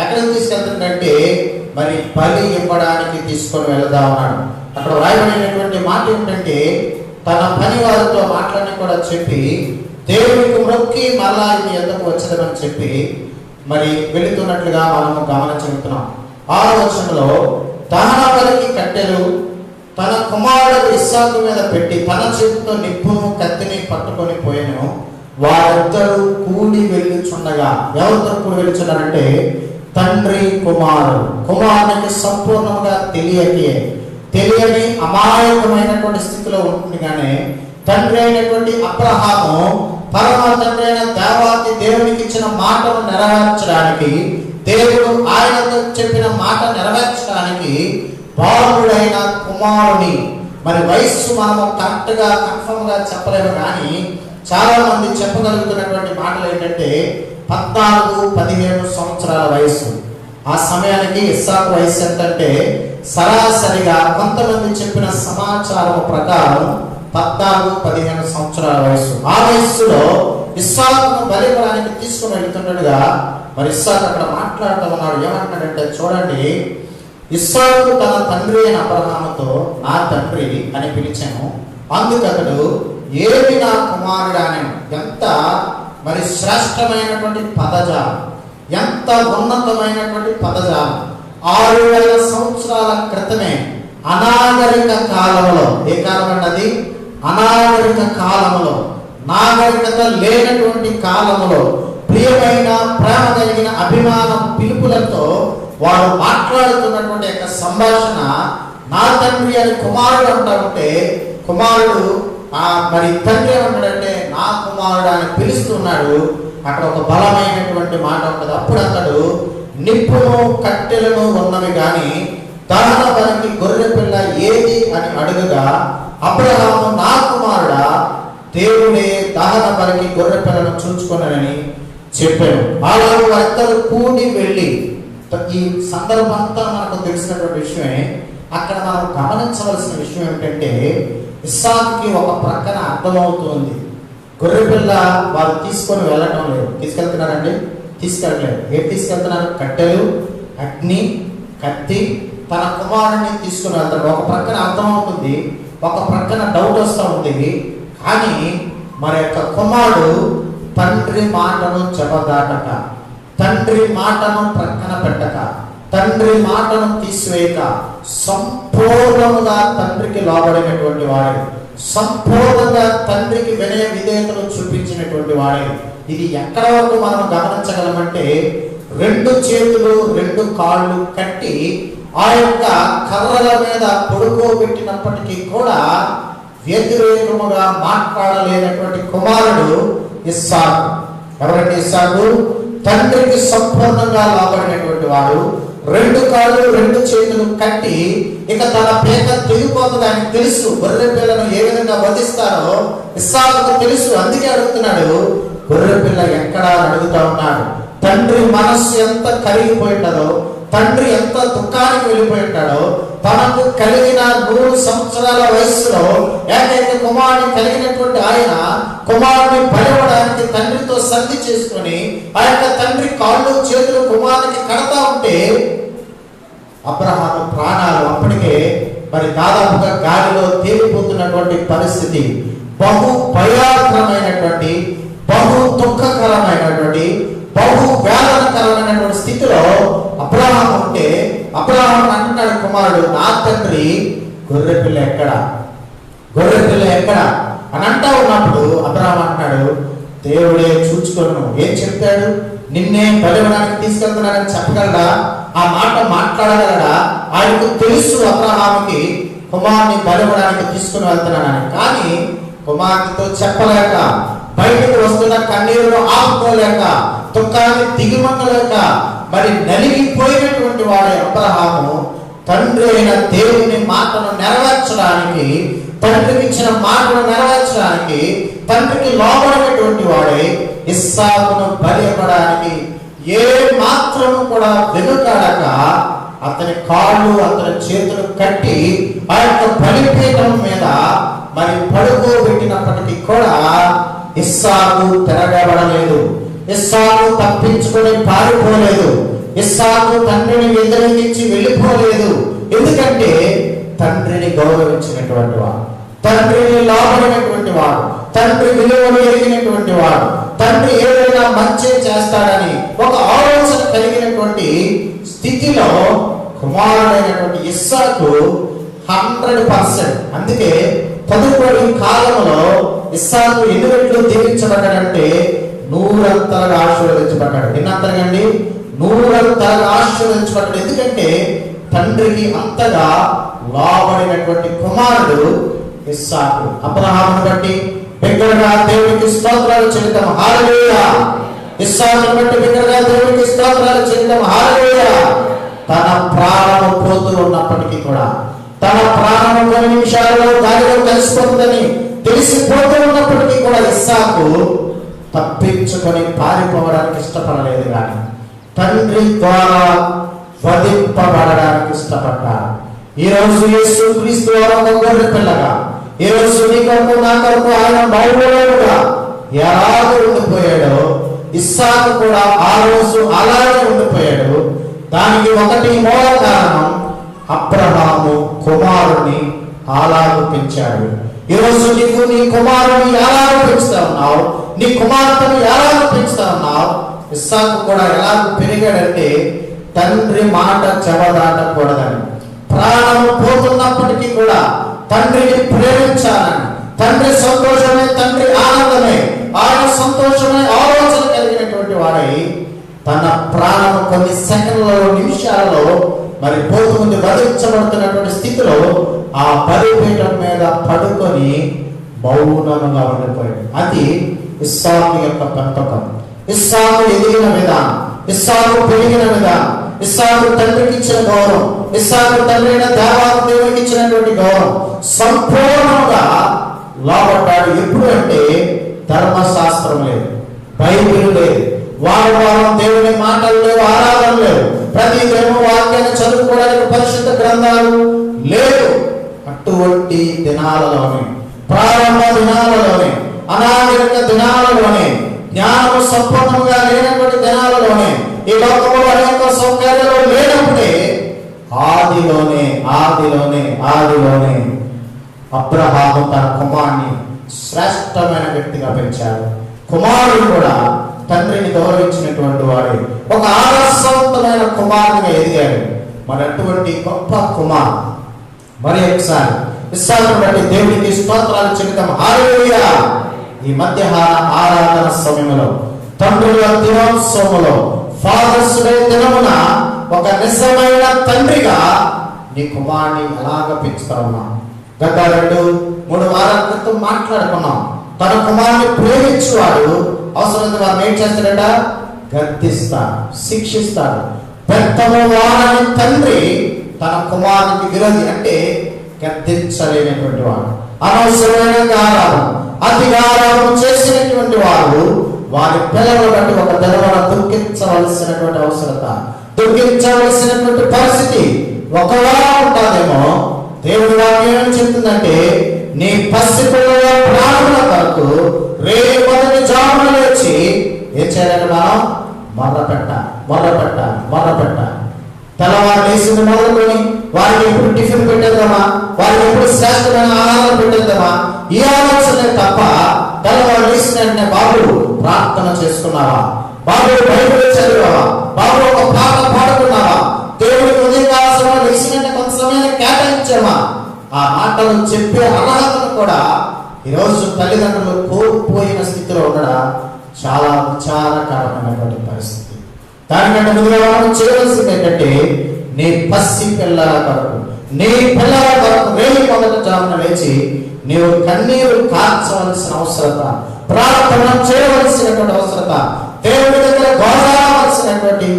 ఎక్కడికి తీసుకెళ్తాడంటే మరి బలి ఇవ్వడానికి తీసుకొని వెళ్తా ఉన్నాడు. అక్కడ రాయబడినటువంటి మాట ఏంటంటే, తన పని వారితో మాటలని కూడా చెప్పి దేవునికి మొక్కి మరలా ఇది ఎందుకు వచ్చేదని చెప్పి మరి వెళుతున్నట్లుగా మనము గమనించుకుంటున్నాం. 6వ వచనంలో దహన బలికి కట్టెలు తన కుమారుడు ఇస్సాకు మీద పెట్టి తన చేతితో నిప్పును కత్తిని పట్టుకొని పోయాను. వారిద్దరూ కూడి వెళ్ళుచుండగా, ఎవరిద్దరు కూడి వెళ్ళుచున్నారంటే తండ్రి కుమారుడు. కుమారునికి సంపూర్ణంగా తెలియని అమాయకమైనటువంటి స్థితిలో ఉంటుంది. కానీ తండ్రి అయినటువంటి అబ్రహాము పరమ తండ్రి అయిన దేవాతి దేవునికి ఇచ్చిన మాటను నెరవేర్చడానికి, దేవుడు ఆయనతో చెప్పిన మాట నెరవేర్చడానికి బాలుడైన కుమారుని, మరి వయస్సు మనము కరెక్ట్ గా కన్ఫర్మ్ గా చెప్పలేము, కానీ చాలా మంది చెప్పగలుగుతున్నటువంటి మాటలు ఏంటంటే 14-15 సంవత్సరాల వయస్సు. ఆ సమయానికి ఇస్సాకు వయస్సు ఎంతంటే సరాసరిగా కొంతమంది చెప్పిన సమాచారం ప్రకారం 14-15 సంవత్సరాల వయస్సు. ఆ వయస్సులో ఇస్సాకును బలివ్వడానికి తీసుకుని వెళ్తుండగా మరి ఇస్సాకు అక్కడ మాట్లాడుతూ ఉన్నాడు. ఏమంటున్నాడంటే చూడండి, ఇస్సాకు తన తండ్రి అయిన అబ్రహాముతో నా తండ్రి అని పిలిచాను. అందుకు అతడు ఏమి నా కుమారుడు అని. ఎంత మరి శ్రేష్టమైనటువంటి పదజాలం, ఎంత ఉన్నతమైనటువంటి పదజాలం. 6000 సంవత్సరాల క్రితమే అనాగరిక కాలంలో, ఏ కాలం అన్నది? అనాగరిక కాలంలో, నాగరికత లేనటువంటి కాలంలో ప్రియమైన ప్రేమ కలిగిన అభిమాన పిలుపులతో వారు మాట్లాడుతున్నటువంటి యొక్క సంభాషణ నా తండ్రి అని కుమారుడు అంటా ఉంటే, కుమారుడు మరి తండ్రి ఏమంటాడంటే నా కుమారుడు అని పిలుస్తున్నాడు. అక్కడ ఒక బలమైనటువంటి మాట ఉంటుంది. అప్పుడు అతడు నిప్పును కట్టెలను ఉన్నవి కానీ దహన బలికి గొర్రె పిల్ల ఏది అని అడుగగా అబ్రహాము నా కుమారుడా, దేవుడే దహన బలికి గొర్రె పిల్లను చూచుకున్నానని చెప్పాడు. అలాగే వారిద్దరు కూడి వెళ్ళి, ఈ సందర్భం అంతా మనకు తెలిసినటువంటి విషయమే. అక్కడ మనం గమనించవలసిన విషయం ఏమిటంటే, ఇస్సాకుకి ఒక ప్రక్కన అర్థమవుతుంది, గొర్రెపిల్ల వారు తీసుకొని వెళ్ళటం లేదు. తీసుకెళ్తున్నారండి? తీసుకెళ్ళలేదు. ఏం తీసుకెళ్తున్నారు? కట్టెలు, అగ్ని, కత్తి, తన కుమారుడిని తీసుకుని వెళ్తాడు. ఒక ప్రక్కన అర్థమవుతుంది, ఒక ప్రక్కన డౌట్ వస్తూ ఉంది. కానీ మరి యొక్క కుమారుడు తండ్రి మాటను చెబదాటక, తండ్రి మాటను ప్రక్కన పెట్టక, తండ్రి మాటను తీసివేయక సంపూర్ణముగా తండ్రికి లోబడినటువంటి వాడే, సంపూర్ణంగా తండ్రికి వినయ విధేయతను చూపించినటువంటి వాడే. ఇది ఎక్కడ వరకు మనం గమనించగలమంటే, 2 చేతులు 2 కాళ్ళు కట్టి ఆ యొక్క కర్రల మీద పడుకోబెట్టినప్పటికీ కూడా వ్యతిరేకముగా మాట్లాడలేనటువంటి కుమారుడు ఇస్సాకు. ఎవరంటే ఇస్సాకు? తండ్రికి సంపూర్ణంగా లోబడినటువంటి వాడు. 2 కాళ్ళు 2 చేతులు కట్టి, ఇక తన పేక తెగిపోతుంది. ఆయనకు తెలుసు గొర్రె పిల్లను ఏ విధంగా వధిస్తారో ఇస్సాకుకు తెలుసు. అందుకే అడుగుతున్నాడు, గొర్రె పిల్ల ఎక్కడా అని అడుగుతా ఉన్నాడు. తండ్రి మనస్సు ఎంత కరిగిపోయిందో, తండ్రి ఎంత దుఃఖానికి వెళ్ళిపోయి ఉంటాడో, తనకు కలిగిన 100 సంవత్సరాల వయస్సులో ఏకైక కుమారుని కలిగినటువంటి ఆయన కుమారుని బలివ్వడానికి తండ్రితో సంధి చేసుకొని ఆ యొక్క తండ్రి కాళ్ళు చేతులు కుమారునికి కడతా ఉంటే అబ్రహాము ప్రాణాలు అప్పటికే మరి దాదాపుగా గాలిలో తేలిపోతున్నటువంటి పరిస్థితి. బహు భయానకమైనటువంటి, బహు దుఃఖకరమైనటువంటి, బహు వేదనకరమైనటువంటి స్థితిలో అబ్రహాము ఉంటే, అబ్రహాము అంటున్నాడు కుమారుడు, నా తండ్రి గొర్రెపిల్ల ఎక్కడా, గొర్రెపిల్ల ఎక్కడా అని అంటా ఉన్నప్పుడు అబ్రహాము అంటున్నాడు, దేవుడే చూచుకొను. ఏం చెప్పాడు? నిన్నే బలివ్వడానికి తీసుకెళ్తున్నాడని చెప్పగలడా? ఆ మాట మాట్లాడగలడా? ఆయనకు తెలుసు అబ్రహాముకి కుమారుని బలివ్వడానికి తీసుకుని వెళ్తున్నానని. కానీ కుమార్తెతో చెప్పలేక, బయటకు వస్తున్న కన్నీరును ఆపుకోలేక, దుఃఖాన్ని దిగుమక్కలేక మరి నలిగిపోయినటువంటి వాడే అబ్రహాము తండ్రి అయిన దేవుని మాటను నెరవేర్చడానికి, తండ్రికి ఇచ్చిన మాటను నెరవేర్చడానికి, తండ్రికి లోబడినటువంటి వాడే ఇస్సాకును బలి ఇవ్వడానికి ఏ మాత్రము కూడా వెనుకాడక అతని కాళ్ళు, అతని చేతులు కట్టి ఆ యొక్క బలిపీఠం మీద మరి పడుకోబెట్టినప్పటికీ కూడా ఇస్సాకు తిరగబడలేదు. ఇస్సాకు తప్పించుకొని పారిపోలేదు. ఇస్సాకు తండ్రిని ఎదిరించి వెళ్ళిపోలేదు. ఎందుకంటే తండ్రిని గౌరవించినటువంటి వాడు, తండ్రిని లోబడినటువంటి వాడు, తండ్రి విలువలు ఎరిగినటువంటి వాడు, తండ్రి ఏదైనా మంచి చేస్తాడని ఒక ఆలోచన కలిగినటువంటి స్థితిలో కుమారుడైనటువంటి ఇస్సాకు 100%. అందుకే తదుపరి కాలంలో ఇస్సాకు ఎన్ని రెట్లు దీవించబడ్డాడంటే 100 ఆశీర్వదించబడ్డాడు. ఎన్నంతరండి? 100 ఆశీర్వదించబడ్డాడు. ఎందుకంటే తండ్రికి అంతగా లోబడినటువంటి కుమారుడు ఇస్సాకు. అబ్రహామును బట్టి బిగ్గరగా దేవునికి స్తోత్రాలు చెల్లిద్దాం, హల్లెలూయా. ఇస్సాకును బట్టి బిగ్గరగా దేవునికి స్తోత్రాలు చెల్లిద్దాం, హల్లెలూయా. తన ప్రాణము పోతూ ఉన్నప్పటికీ కూడా, తన ప్రాణము కొన్ని నిమిషాలలో గాలిలో కలిసిపోతుందని తెలిసిపోతూ ఉన్నప్పటికీ కూడా ఇస్సాకు తప్పించుకొని పారిపోవడానికి ఇష్టపడలేదు. కానీ తండ్రి ద్వారా వధింపబడడానికి ఇష్టపడ్డారు. ఈ రోజు యేసు క్రీస్తు ఒక గొర్రె పిల్లగా, ఈ రోజు నీ కొరకు నా కొరకు ఆయన బయలుదేరుగా ఎలాగ ఉండిపోయాడో ఇస్సాకు కూడా ఆ రోజు అలాగే ఉండిపోయాడు. దానికి ఒకటి మూల కారణం, అబ్రహాము కుమారుని అలాగ పెంచాడు. ఈరోజు నీకు నీ కుమారుని ఎలాగ పెంచుతా ఉన్నావు, నీ కుమార్తెను ఎలాగ పెంచుతా ఉన్నావు. ఇస్సాకు కూడా ఎలాగ పెరిగాడంటే తండ్రి మాట చెవదాటకూడదని, ప్రాణము పోతున్నప్పటికీ కూడా తండ్రిని ప్రేమించాలని, తండ్రి సంతోషమే తండ్రి ఆనందమే, ఆయన సంతోషమే ఆలోచన కలిగినటువంటి వాడై తన ప్రాణము కొన్ని సెకండ్లలో, నిమిషాలలో మరి పోతుంది వధించబడుతున్నటువంటి స్థితిలో ఆ బలిపీఠం మీద పడుకొని మౌనముగా ఉండిపోయాడు. అది ఇస్సాకు యొక్క పెంపకం, ఇస్సాకు ఎదిగిన విధానం, ఇస్సాకు పెరిగిన విధానం, ఇస్సాకు తండ్రికి ఇచ్చిన గౌరవం, ఇస్సాకు తండ్రి అయిన దేవునికి ఇచ్చినటువంటి గౌరవం సంపూర్ణంగా లోబడ్డాడు. ఎప్పుడు అంటే ధర్మశాస్త్రం లేదు, బైబిల్ లేదు, వారం దేవుని మాటలు లేవు, ఆరాధన లేవు, ప్రతి దినము వాక్యాన్ని చదువుకోవడానికి పరిశుద్ధ గ్రంథాలు లేవు. అటువంటి దినాలలోనే, ప్రారంభ దినాలలోనే, అనాగరిక దినాలలోనే, జ్ఞానము సంపూర్ణంగా లేనటువంటి దినాలలోనే, ఈ లోకంలో అనేక సౌకర్యాలు లేనప్పుడే ఆదిలోనే అబ్రహాము తన కుమారుని శ్రేష్టమైన వ్యక్తిగా పెంచాడు. కుమారుడు కూడా తండ్రిని గౌరవించినటువంటి వాడు, ఒక ఆదర్శవంతమైన కుమారునిగా ఎదిగాడు. మరి అటువంటి గొప్ప కుమారు మరి ఒకసారి ఇస్సాకును బట్టి దేవునికి స్తోత్రాలు చెల్లిద్దాం, హల్లెలూయా. ఈ మధ్యాహ్న ఆరాధన సమయంలో, తండ్రుల దినోత్సవంలో, ఫాదర్స్ డే దినమున ఒక నిజమైన తండ్రిగా నీ కుమారుని ఎలాగ పెంచుతా ఉన్నాం. గత 2-3 వారాల క్రితం మాట్లాడుకున్నాం. తన కుమారుని ప్రేమించేవాడు అవసరమైతే వారిని ఏం చేస్తాడట? గద్దిస్తాడు, శిక్షిస్తాడు. పెద్దము వారని తండ్రి తన కుమారునికి విరోధి, అంటే గద్దించలేనటువంటి వాడు, అనవసరమైన గారాబం, అతి గారాబం చేసినటువంటి వారు వారి పిల్లలు బట్టి ఒక దినమున దుఃఖించవలసినటువంటి అవసరత, దుఃఖించవలసినటువంటి పరిస్థితి ఒకలా ఉంటుందేమో. దేవుడి వాక్యం ఏమని చెప్తుందంటే, నీ పసిపిల్లల ప్రాణముల కొరకు రేపు మొదటి జామున లేచి ఏం చేయాలంటే మనం మొర్రపెట్ట. తెల్లవారు లేచింది మొదలుకొని వారికి ఎప్పుడు టిఫిన్ పెట్టేద్దామా, వారికి ఎప్పుడు శ్రేష్టమైన ఆహారం పెట్టేద్దామా, ఈ ఆలోచనే తప్ప తెల్లవారు లేచిన వెంటనే బాబు ప్రార్థన చేసుకున్నావా, బాబు బైబిల్ చదివావా, బాబు ఒక పాట పాడుకున్నావా, దేవుడికి ఉదయకాలంలో లేచిన కొంత సమయాన్ని కేటాయించామా, ఆ మాటలు చెప్పే అర్హతను కూడా ఈరోజు తల్లిదండ్రులు కోల్పోయిన స్థితిలో ఉండడం చాలా విచారకరమైనటువంటి పరిస్థితి. దానికంటే ముందుగా మనం చేయవలసింది ఏంటంటే, నీ పసి పిల్లల కొరకు, నీ పిల్లల కొరకు రేయి మొదట జామున లేచి నీవు కన్నీరు కార్చవలసిన అవసరత, ప్రార్థన చేయవలసినటువంటి అవసరత, దేవుడి దగ్గర గోరావలసినటువంటి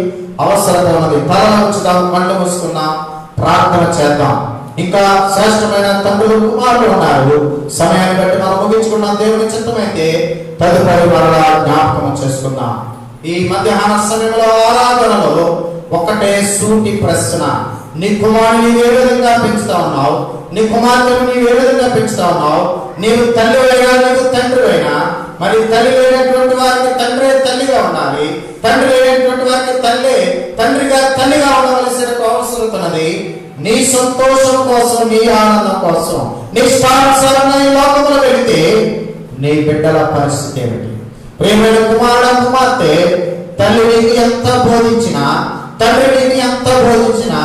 అవసరత ఉన్నది. తల ఉంచుదాం, కళ్ళు మూసుకున్నాం, ప్రార్థన చేద్దాం. ఇంకా శ్రేష్టమైన తండ్రులు కుమారులు ఉన్నారు. సమయాన్ని బట్టి మనం ముగించుకున్నాం. దేవుని చిత్తమైతే తదుపరి మరలా జ్ఞాపకం చేసుకుందాం. ఈ మధ్యాహ్న సమయంలో ఆరాధనలో ఒకటే సూటి ప్రశ్న: నీ కుమారుని ఏ విధంగా పెంచుతా ఉన్నావు? నీ కుమార్తెను నీవు ఏ విధంగా పెంచుతా ఉన్నావు? నీవు తల్లి అయినా, నీవు తండ్రి అయినా, మరి తల్లి అయినటువంటి వారికి తండ్రి తల్లిగా ఉండాలి, తండ్రి అయినటువంటి వారికి తండ్రిగా తల్లిగా ఉండవలసిన అవసరం ఉన్నది. నీ సంతోషం కోసం, నీ ఆనందం కోసం, నీ ఇష్టానుసారంగా ఈ లోకంలో వెళితే నీ బిడ్డల పరిస్థితి ఏమిటి? ప్రియమైన కుమారుడు, కుమార్తె, తల్లి నీకు ఎంత బోధించినా, తండ్రి నీకు ఎంత బోధించినా,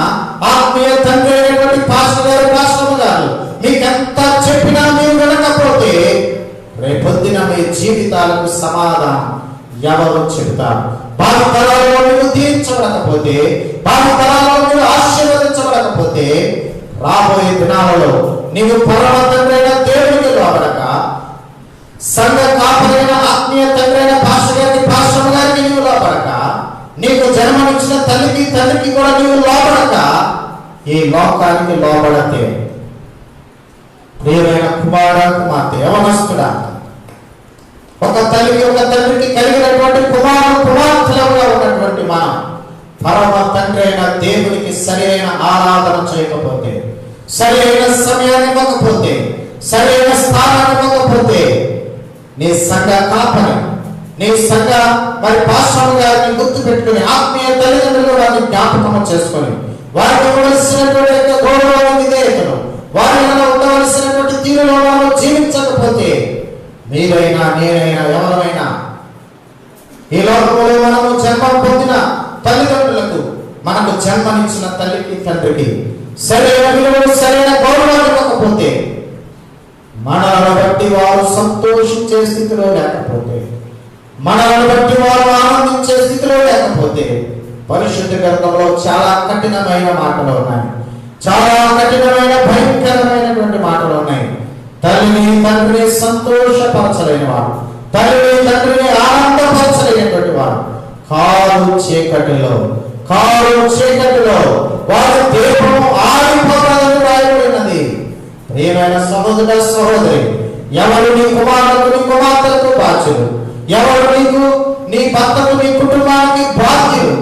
ఆత్మీయ తండ్రి అయినటువంటి పాస్టర్ గారు మీకు ఎంత చెప్పినా మీరు వినకపోతే రేపొద్దున మీ జీవితాలకు సమాధానం ఎవరు చెబుతారు? భావితరాలలో మీరు తీర్చబడకపోతే, భావితరాలలో మీరు ఆశీర్వదించబడకపోతే, రాబోయే దినాలలో నీవు పరమ తండ్రి అయిన దేవునికి లోబడక, సంఘ కాపరైన ఆత్మీయ తండ్రి అయిన పాస్టర్ గారికి నీవు లోబడక, నీకు జన్మనిచ్చిన తల్లికి తండ్రికి కూడా నీవు లోబడక, ఈ లోకానికి లోబడతే ప్రియమైన కుమారుడు, కుమార్తె, యవనస్తుడా, ఒక తల్లికి ఒక తండ్రికి కలిగినటువంటి కుమార్తెలుగా ఉన్నటువంటి మనం పరమ తండ్రి అయిన దేవునికి సరి అయిన ఆరాధన చేయకపోతే, సరి అయిన సమయాన్ని ఇవ్వకపోతే, సరి అయిన స్థానాన్ని ఇవ్వకపోతే, నీ సంఘ కాపరి, నీ సంఘ మరి పాస్టర్ గారిని గుర్తు పెట్టుకుని, ఆత్మీయ తల్లిదండ్రులు వారిని జ్ఞాపకం చేసుకొని, వారికి ఉండవలసినటువంటి గౌరవ విధేయతను, వారిలో ఉండవలసినటువంటి తీరులో వారు జీవించకపోతే, మీరైనా నేనైనా ఎవరైనా ఈ లోకంలో మనము జన్మ పొందిన తల్లిదండ్రులకు, మనకు జన్మనిచ్చిన తల్లికి తండ్రికి సరైన విలువలు, సరైన గౌరవాలు ఇవ్వకపోతే, మనలను బట్టి వారు సంతోషించే స్థితిలో లేకపోతే, మనలను బట్టి వారు ఆనందించే స్థితిలో లేకపోతే, పరిశుద్ధ గ్రంథంలో చాలా కఠినమైన మాటలు ఉన్నాయి, చాలా కఠినమైన భయంకరమైనటువంటి మాటలు ఉన్నాయి. తల్లిని తండ్రిని సంతోషపరచలేని వాడు, తల్లిని తండ్రిని ఆనందపరచలేనటువంటి వాడు కారు చీకటిలో వారి దీపము ఆరిపోతాదని రాయబడినది. ప్రియమైన సహోదర సహోదరి, ఎవరు నీ కుమారులకు నీ కుమార్తెలకు బాధ్యులు? ఎవరు నీకు, నీ భర్తకు, నీ కుటుంబానికి బాధ్యులు?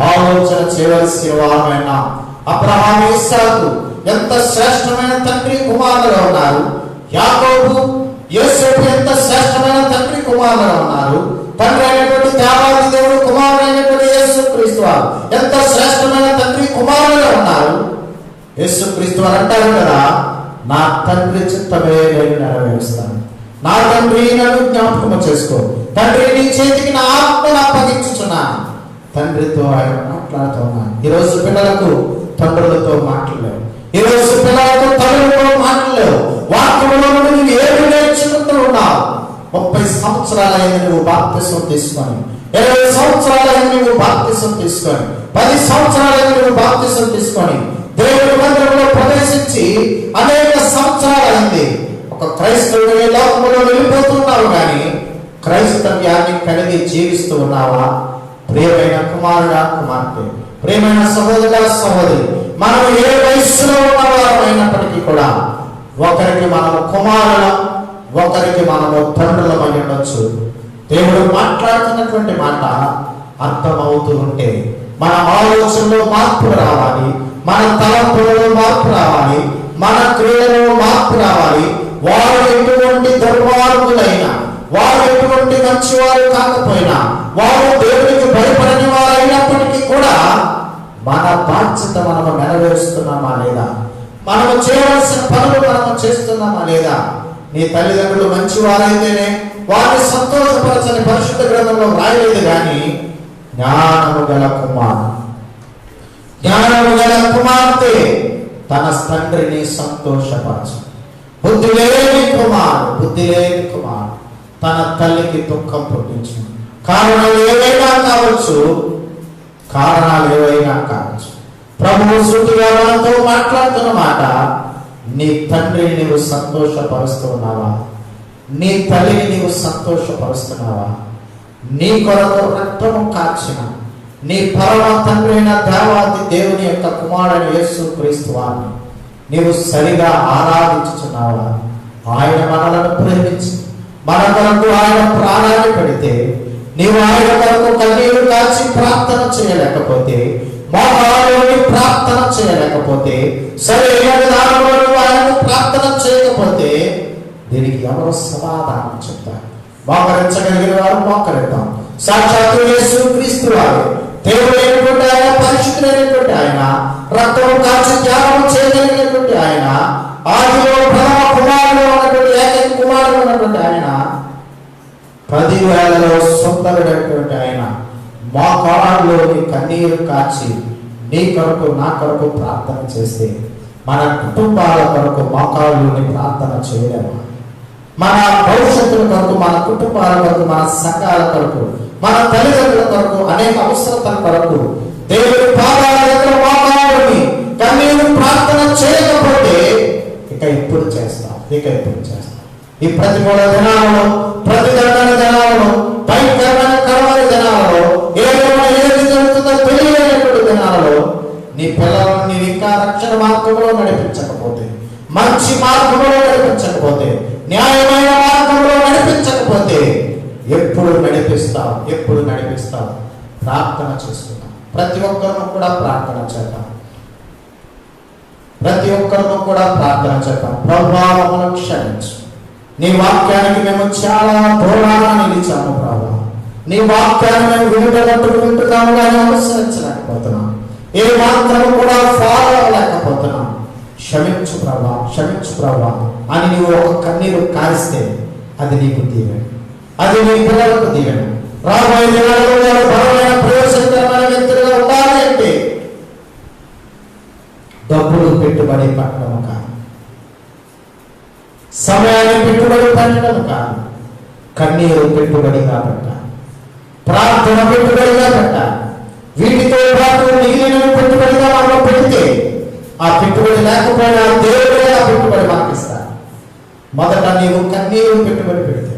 ఆలోచన చేయవలసిన వారైన అబ్రహాము, ఇస్సాకు ఎంత శ్రేష్టమైన తండ్రి కుమారులుగా ఉన్నారు. యాకోబు, యోసేపు ఎంత శ్రేష్టమైన తండ్రి కుమారులుగా ఉన్నారు. తండ్రి అయినటువంటి దేవాది దేవుడు, కుమారుడు అయినటువంటి యేసుక్రీస్తు వారు ఎంత శ్రేష్టమైన తండ్రి కుమారులుగా ఉన్నారు. యేసుక్రీస్తు వారు అంటారు కదా, నా తండ్రి చిత్తమే నేను నెరవేరుస్తాను. నా తండ్రి నన్ను జ్ఞాపకం చేసుకో. తండ్రి నీ చేతికి నా ఆత్మను అప్పగించుచున్నాను. తండ్రితో ఆయన మాట్లాడుతూ ఉన్నాను. ఈరోజు పిల్లలకు తండ్రులతో మాట్లాడలేవు. ఈరోజు పిల్లలతో తల్లులతో మాట్లాడలేవు. వాక్యంలో నువ్వు ఏమి నేర్చుకుంటూ ఉన్నావు? 30 సంవత్సరాలైంది నువ్వు బాప్తిసం తీసుకొని, 20 సంవత్సరాలైంది నువ్వు బాప్తిసం తీసుకొని, 10 సంవత్సరాలైంది నువ్వు బాప్తిసం తీసుకొని, దేవుడి మందిరంలో ప్రవేశించి అనేక సంవత్సరాలైంది. ఒక క్రైస్తవుడు ఈ లోకంలో వెళ్ళిపోతున్నావు, కానీ క్రైస్తవ్యాన్ని కలిగి జీవిస్తూ ఉన్నావా? ప్రియమైన కుమారుడా, కుమార్తె, ప్రియమైన సహోదర సహోదరి, మనం ఏ వయస్సులో ఉన్నవారు అయినప్పటికీ కూడా ఒకరికి మనము కుమారులం, ఒకరికి మనము తండ్రులం అయి ఉండొచ్చు. దేవుడు మాట్లాడుతున్నటువంటి మాట అర్థమవుతూ ఉంటే మన ఆలోచనలో మార్పు రావాలి, మన తలంపులలో మార్పు రావాలి, మన క్రియలలో మార్పు రావాలి. వారు ఎటువంటి దుర్మార్గులైనా, వారు ఎటువంటి మంచివారు కాకపోయినా, వారు దేవునికి భయపడని వారు అయినప్పటికీ కూడా మన బాధ్యత మనము నెరవేరుస్తున్నామా లేదా? మనము చేయవలసిన పనులు మనము చేస్తున్నామా లేదా? నీ తల్లిదండ్రులు మంచివారైతేనే వారిని సంతోషపరచని పరిశుద్ధ గ్రంథంలో రాయలేదు. కానీ జ్ఞానము గల కుమార్తె తన తండ్రిని సంతోషపరచు. బుద్ధి లేని కుమారుడు తన తల్లికి దుఃఖం పుట్టించు. కారణాలు ఏవైనా కావచ్చు, ప్రభువు సూటిగా మనతో మాట్లాడుతున్న మాట, నీ తండ్రిని నీవు సంతోషపరుస్తున్నావా? నీ తల్లిని నీవు సంతోషపరుస్తున్నావా? నీ కొరకు రక్తము కార్చిన నీ పరమ తండ్రి అయిన దేవాది దేవుని యొక్క కుమారుడు యేసు క్రీస్తు వారిని నీవు సరిగా ఆరాధించుచున్నావా? ఆయన మనలను ప్రేమించి మన కొరకు ఆయన ప్రాణాన్ని పెడితే నీవు ఆయన కొరకు కన్నీరు కాచి ప్రార్థన చేయలేకపోతే, మోకాళ్ళలోని ప్రార్థన చేయలేకపోతే, సరైన విధానంలో ఆయనకు ప్రార్థన చేయకపోతే దీనికి ఎవరు సమాధానం చెప్తారు? మోకరించగలిగిన వారు మోకరిద్దాం. సాక్షాత్తు యేసు క్రీస్తు వారు దేవుడైనటువంటి ఆయన, పరిశుద్ధుడైనటువంటి ఆయన, రక్తము కాచి త్యాగం చేయగలిగినటువంటి ఆయన, ఆదిలో ప్రథమ కుమారుడు ఉన్నటువంటి ఏకైక కుమారుడు ఉన్నటువంటి ఆయన, 10,000లో సొంతమైనటువంటి ఆయన మోకాళ్ళలోని కన్నీరు కాచి నీ కొరకు నా కొరకు ప్రార్థన చేస్తే మన కుటుంబాల కొరకు మోకాళ్ళలోని ప్రార్థన చేయలేమా? మన భవిష్యత్తుల కొరకు, మన కుటుంబాల కొరకు, మన సంఘాల కొరకు, మన తల్లిదండ్రుల కొరకు, అనేక అవసరతల కొరకు దేవుని పాదాల దగ్గర మోకాళ్ళలోని కన్నీరు ప్రార్థన చేయకపోతే ఇక ఇప్పుడు చేస్తాం. ఈ ప్రతికూల దినాలలో, ప్రతిదండన దినాలలో, భయంకరమైన కరమైన దినాలలో, ఏది జరుగుతుందో తెలియనటువంటి దినాలలో నీ పిల్లలను నీవు ఇంకా రక్షణ మార్గంలో నడిపించకపోతే, మంచి మార్గంలో నడిపించకపోతే, న్యాయమైన మార్గంలో నడిపించకపోతే ఎప్పుడు నడిపిస్తావు? ప్రార్థన చేస్తున్నాం. ప్రతి ఒక్కరిని కూడా ప్రార్థన చేద్దాం. ప్రభువా, మమ్మల్ని క్షమించు. నీ వాక్యానికి మేము చాలా దూరంగా నిలిచాము ప్రభా. నీ వాక్యాన్ని మేము వింటున్నాము కానీ అనుసరించలేకపోతున్నాం. ఏ మాత్రము కూడా ఫాలో అవ్వలేకపోతున్నాం. క్షమించు ప్రభా అని నీవు ఒక కన్నీరు కారిస్తే అది నీకు దీవెన, అది నీ పిల్లలకు దీవెన. రాబోయే దినాలలో వారు బలమైన ప్రయోజనకరమైన వ్యక్తులుగా ఉండాలి అంటే డబ్బులు పెట్టుబడి పెట్టడం కాదు, సమయాన్ని పెట్టుబడి పెట్టడం కాదు, కన్నీరు పెట్టుబడిగా పెట్టాలి, ప్రార్థన పెట్టుబడిగా పెట్టాలి. వీటితో పాటు మిగిలినవి పెట్టుబడిగా మనం పెడితే ఆ పెట్టుబడి లేకపోయినా దేవుడే ఆ పెట్టుబడి మనకిస్తాడు. మొదట నీవు కన్నీరు పెట్టుబడి పెడితే